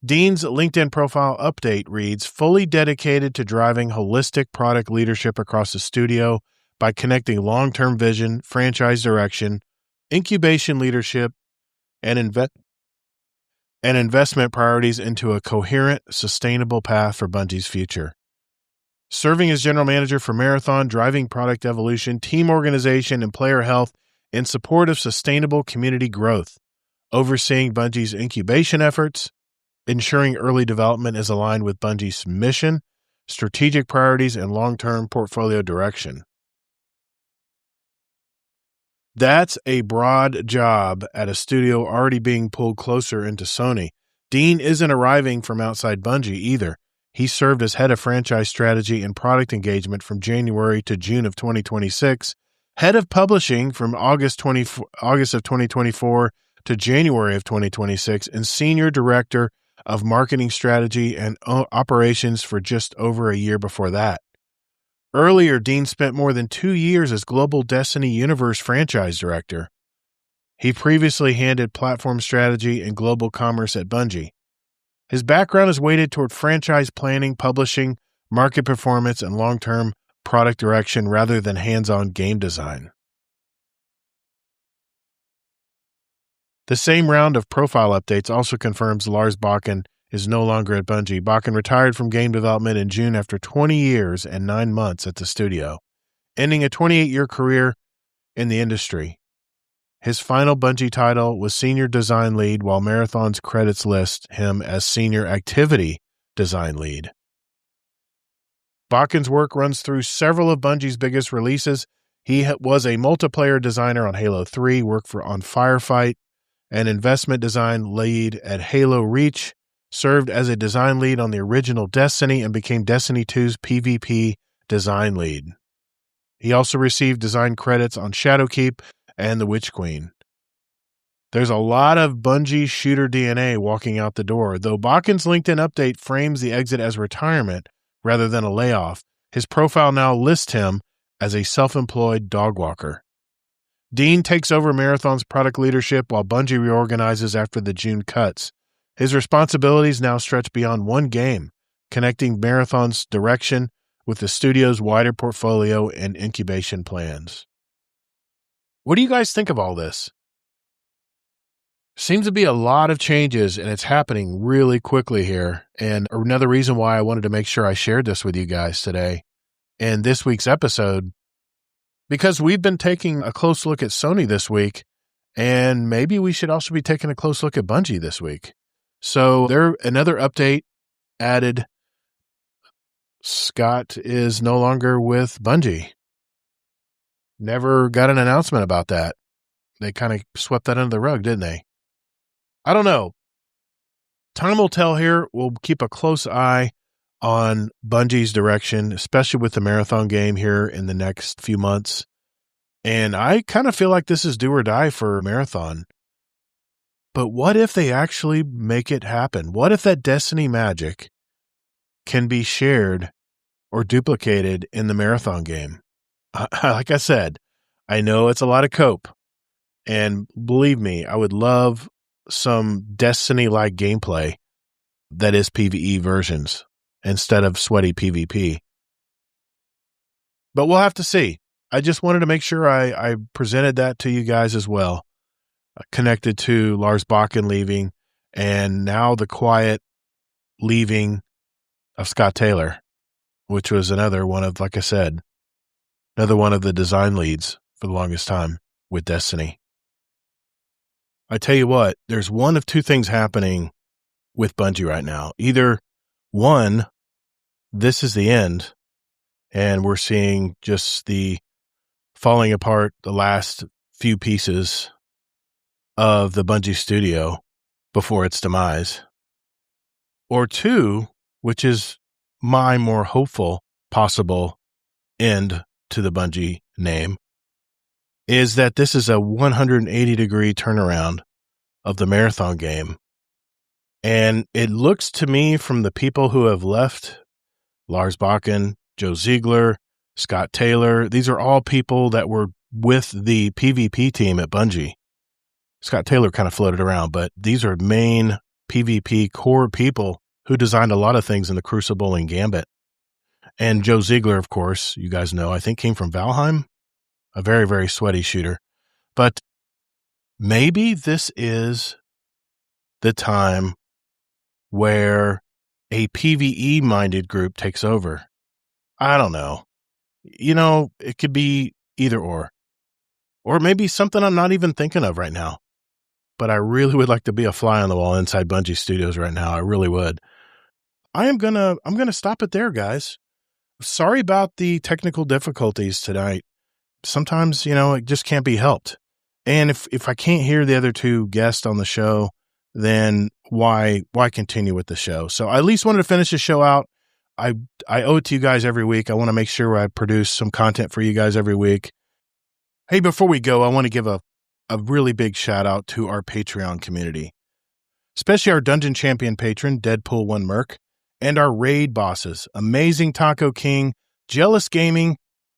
Dean's LinkedIn profile update reads, fully dedicated to driving holistic product leadership across the studio by connecting long-term vision, franchise direction, incubation leadership, and investment priorities into a coherent, sustainable path for Bungie's future. Serving as general manager for Marathon, driving product evolution, team organization, and player health in support of sustainable community growth, overseeing Bungie's incubation efforts, ensuring early development is aligned with Bungie's mission, strategic priorities, and long-term portfolio direction. That's a broad job at a studio already being pulled closer into Sony. Dean isn't arriving from outside Bungie either. He served as head of franchise strategy and product engagement from January to June of 2026, head of publishing from August of 2024 to January of 2026, and senior director of marketing strategy and operations for just over a year before that. Earlier, Dean spent more than 2 years as Global Destiny Universe franchise director. He previously handled platform strategy and global commerce at Bungie. His background is weighted toward franchise planning, publishing, market performance, and long-term product direction rather than hands-on game design. The same round of profile updates also confirms Lars Bakken is no longer at Bungie. Bakken retired from game development in June after 20 years and 9 months at the studio, ending a 28-year career in the industry. His final Bungie title was Senior Design Lead, while Marathon's credits list him as Senior Activity Design Lead. Bakken's work runs through several of Bungie's biggest releases. He was a multiplayer designer on Halo 3, worked on Firefight, an investment design lead at Halo Reach, served as a design lead on the original Destiny, and became Destiny 2's PvP design lead. He also received design credits on Shadowkeep and The Witch Queen. There's a lot of Bungie shooter DNA walking out the door. Though Bakken's LinkedIn update frames the exit as retirement rather than a layoff, his profile now lists him as a self-employed dog walker. Dean takes over Marathon's product leadership while Bungie reorganizes after the June cuts. His responsibilities now stretch beyond one game, connecting Marathon's direction with the studio's wider portfolio and incubation plans. What do you guys think of all this? Seems to be a lot of changes, and it's happening really quickly here. And another reason why I wanted to make sure I shared this with you guys today in this week's episode, because we've been taking a close look at Sony this week, and maybe we should also be taking a close look at Bungie this week. So another update added. Scott is no longer with Bungie. Never got an announcement about that. They kind of swept that under the rug, didn't they? I don't know. Time will tell here. We'll keep a close eye on Bungie's direction, especially with the Marathon game here in the next few months. And I kind of feel like this is do or die for Marathon. But what if they actually make it happen? What if that Destiny magic can be shared or duplicated in the Marathon game? Like I said, I know it's a lot of cope. And believe me, I would love some Destiny-like gameplay that is PvE versions instead of sweaty PvP. But we'll have to see. I just wanted to make sure I presented that to you guys as well, connected to Lars Bakken leaving and now the quiet leaving of Scott Taylor, which was another one of, like I said, another one of the design leads for the longest time with Destiny. I tell you what, there's one of two things happening with Bungie right now. Either one, this is the end, and we're seeing just the falling apart, the last few pieces of the Bungie studio before its demise. Or two, which is my more hopeful possible end to the Bungie name, is that this is a 180-degree turnaround of the Marathon game. And it looks to me from the people who have left, Lars Bakken, Joe Ziegler, Scott Taylor, these are all people that were with the PvP team at Bungie. Scott Taylor kind of floated around, but these are main PvP core people who designed a lot of things in the Crucible and Gambit. And Joe Ziegler, of course, you guys know, I think came from Valheim, a very, very sweaty shooter. But maybe this is the time where a PvE-minded group takes over. I don't know. You know, it could be either or. Or maybe something I'm not even thinking of right now. But I really would like to be a fly on the wall inside Bungie Studios right now. I really would. I'm gonna stop it there, guys. Sorry about the technical difficulties tonight. Sometimes, you know, it just can't be helped. And if I can't hear the other two guests on the show, then why continue with the show? So I at least wanted to finish the show out. I owe it to you guys every week. I want to make sure I produce some content for you guys every week. Hey, before we go, I want to give a really big shout out to our Patreon community. especially our Dungeon Champion patron, Deadpool1 Merc, and our raid bosses, Amazing Taco King, Jealous Gaming,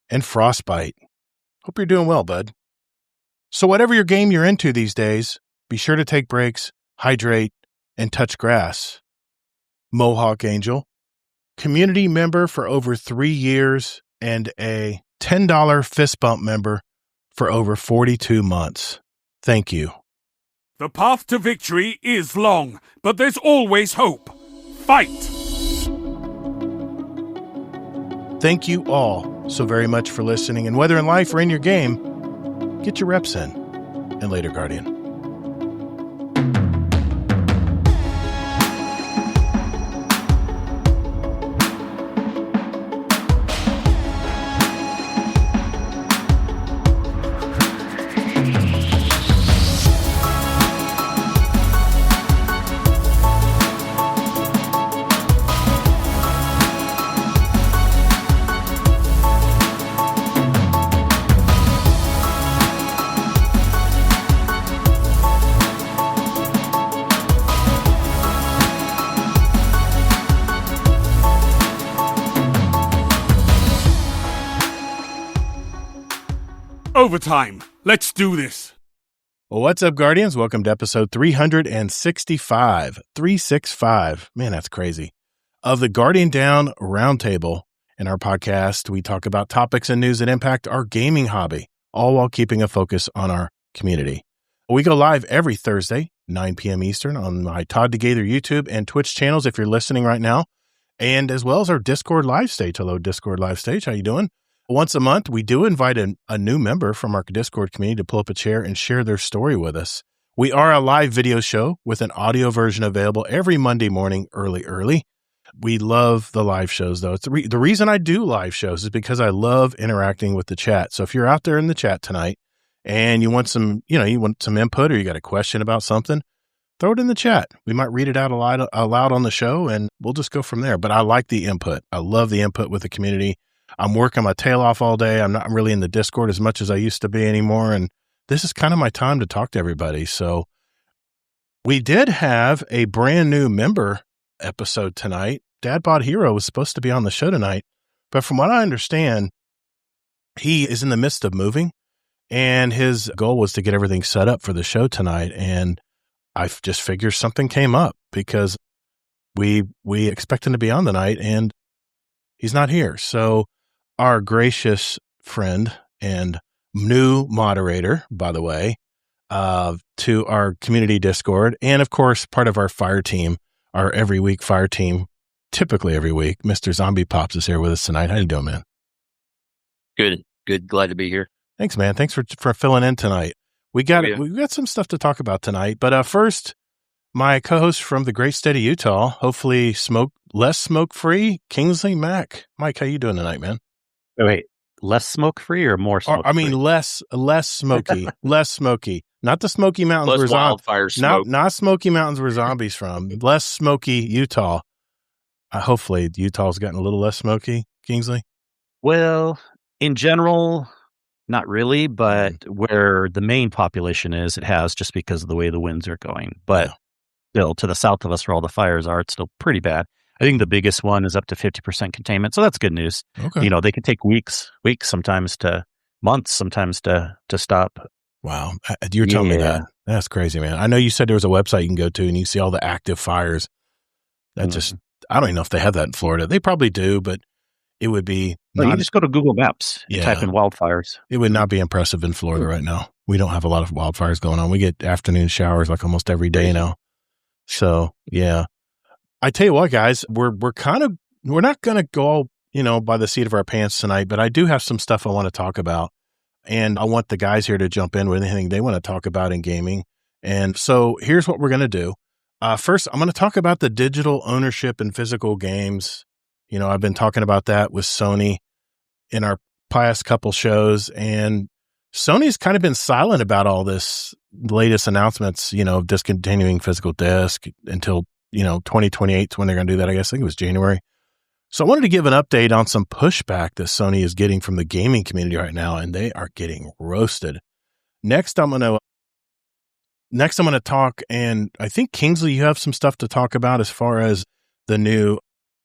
and Frostbite. Hope you're doing well, bud. So whatever your game you're into these days, be sure to take breaks, hydrate, and touch grass. Mohawk Angel, community member for over 3 years and a $10 fist bump member for over 42 months. Thank you. The path to victory is long, but there's always hope. Fight! Thank you all so very much for listening, and whether in life or in your game, get your reps in. And later, Guardian. Overtime. Let's do this. Well, what's up, Guardians? Welcome to episode 365. 365. Man, that's crazy. Of the Guardian Down Roundtable. In our podcast, we talk about topics and news that impact our gaming hobby, all while keeping a focus on our community. We go live every Thursday, 9 p.m. Eastern, on my Todd Together YouTube and Twitch channels if you're listening right now, and as well as our Discord live stage. Hello, Discord live stage. How you doing? Once a month, we do invite a new member from our Discord community to pull up a chair and share their story with us. We are a live video show with an audio version available every Monday morning, early. We love the live shows, though. It's the reason I do live shows is because I love interacting with the chat. So if you're out there in the chat tonight and you want some input, or you got a question about something, throw it in the chat. We might read it out aloud on the show, and we'll just go from there. But I like the input. I love the input with the community. I'm working my tail off all day. I'm not really in the Discord as much as I used to be anymore. And this is kind of my time to talk to everybody. So we did have a brand new member episode tonight. Dadbot Hero was supposed to be on the show tonight, but from what I understand, he is in the midst of moving, and his goal was to get everything set up for the show tonight. And I just figured something came up because we expect him to be on tonight, and he's not here. So our gracious friend and new moderator, by the way, to our community Discord, and of course, part of our fire team, our every week fire team, typically every week, Mr. Zombie Pops is here with us tonight. How you doing, man? Good. Glad to be here. Thanks, man. Thanks for filling in tonight. We got some stuff to talk about tonight, but first, my co-host from the great state of Utah, hopefully less smoke-free, Kingsley Mack. Mike, how you doing tonight, man? Wait, less smoke-free or more smoke-free? I mean, less smoky, less smoky. Not the Smoky Mountains where wildfire smoke. Not Smoky Mountains where zombies from. Less smoky Utah. Hopefully, Utah's gotten a little less smoky, Kingsley. Well, in general, not really, but where the main population is, it has, just because of the way the winds are going. But still, to the south of us, where all the fires are, it's still pretty bad. I think the biggest one is up to 50% containment, so that's good news. Okay. They can take weeks sometimes to months, sometimes to stop. Wow, you're telling me that? That's crazy, man. I know you said there was a website you can go to and you see all the active fires. That just, I don't even know if they have that in Florida. They probably do, but it would be. You just go to Google Maps and type in wildfires. It would not be impressive in Florida right now. We don't have a lot of wildfires going on. We get afternoon showers like almost every day now. So yeah, I tell you what, guys, we're not going to go, by the seat of our pants tonight, but I do have some stuff I want to talk about. And I want the guys here to jump in with anything they want to talk about in gaming. And so here's what we're going to do. First, I'm going to talk about the digital ownership in physical games. I've been talking about that with Sony in our past couple shows, and Sony's kind of been silent about all this latest announcements, of discontinuing physical disc until, 2028 when they're going to do that. I think it was January. So I wanted to give an update on some pushback that Sony is getting from the gaming community right now, and they are getting roasted. Next, I'm going to next I'm going to talk, and I think Kingsley, you have some stuff to talk about as far as the new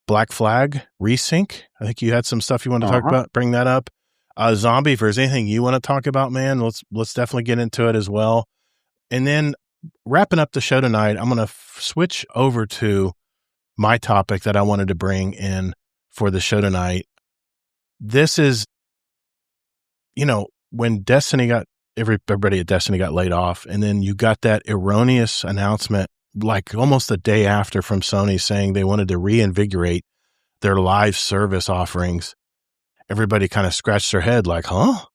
Black Flag resync. I think you had some stuff you want to talk about. Bring that up. Zombie, if there's anything you want to talk about, man, let's definitely get into it as well. And then wrapping up the show tonight, I'm going to switch over to my topic that I wanted to bring in for the show tonight. This is, when everybody at Destiny got laid off, and then you got that erroneous announcement like almost a day after from Sony saying they wanted to reinvigorate their live service offerings. Everybody kind of scratched their head like, huh?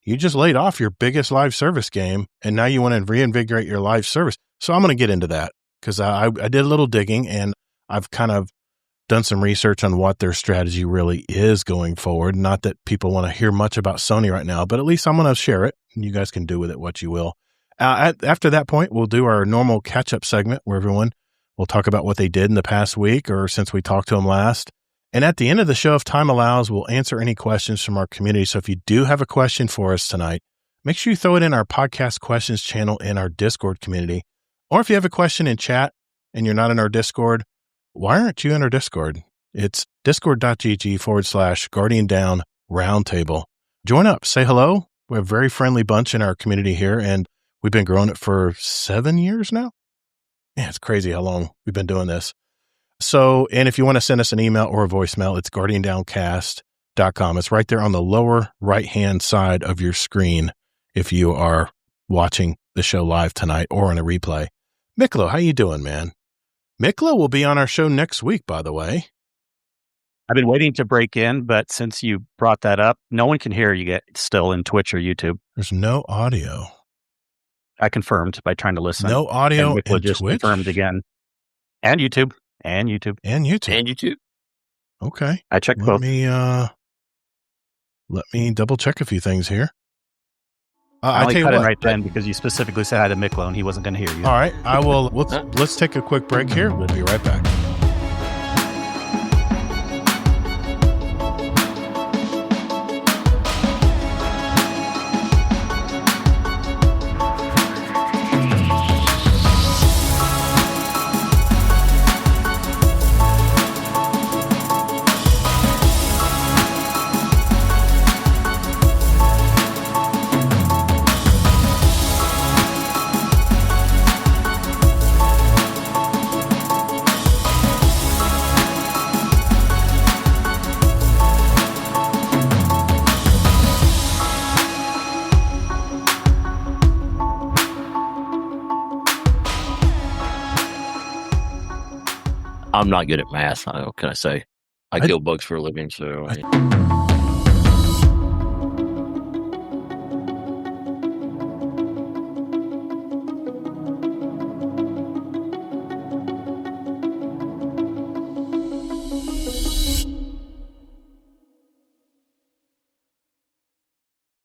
You just laid off your biggest live service game, and now you want to reinvigorate your live service. So I'm going to get into that because I did a little digging, and I've kind of done some research on what their strategy really is going forward. Not that people want to hear much about Sony right now, but at least I'm going to share it, and you guys can do with it what you will. After that point, we'll do our normal catch-up segment where everyone will talk about what they did in the past week or since we talked to them last. And at the end of the show, if time allows, we'll answer any questions from our community. So if you do have a question for us tonight, make sure you throw it in our podcast questions channel in our Discord community. Or if you have a question in chat and you're not in our Discord, why aren't you in our Discord? It's discord.gg/Guardian Down Roundtable. Join up, say hello. We have a very friendly bunch in our community here, and we've been growing it for 7 years now. Yeah, it's crazy how long we've been doing this. So, and if you want to send us an email or a voicemail, it's guardiandowncast.com. It's right there on the lower right-hand side of your screen if you are watching the show live tonight or on a replay. Miklo, how you doing, man? Miklo will be on our show next week, by the way. I've been waiting to break in, but since you brought that up, no one can hear you yet still in Twitch or YouTube. There's no audio. I confirmed by trying to listen. No audio and just Twitch? Confirmed again. And YouTube. Okay. I checked both. Let me double check a few things here. I only cut it right then because you specifically said hi to Miklo and he wasn't going to hear you. All right. I will. Let's take a quick break here. We'll be right back. I'm not good at math. What can I say? I kill bugs for a living, so.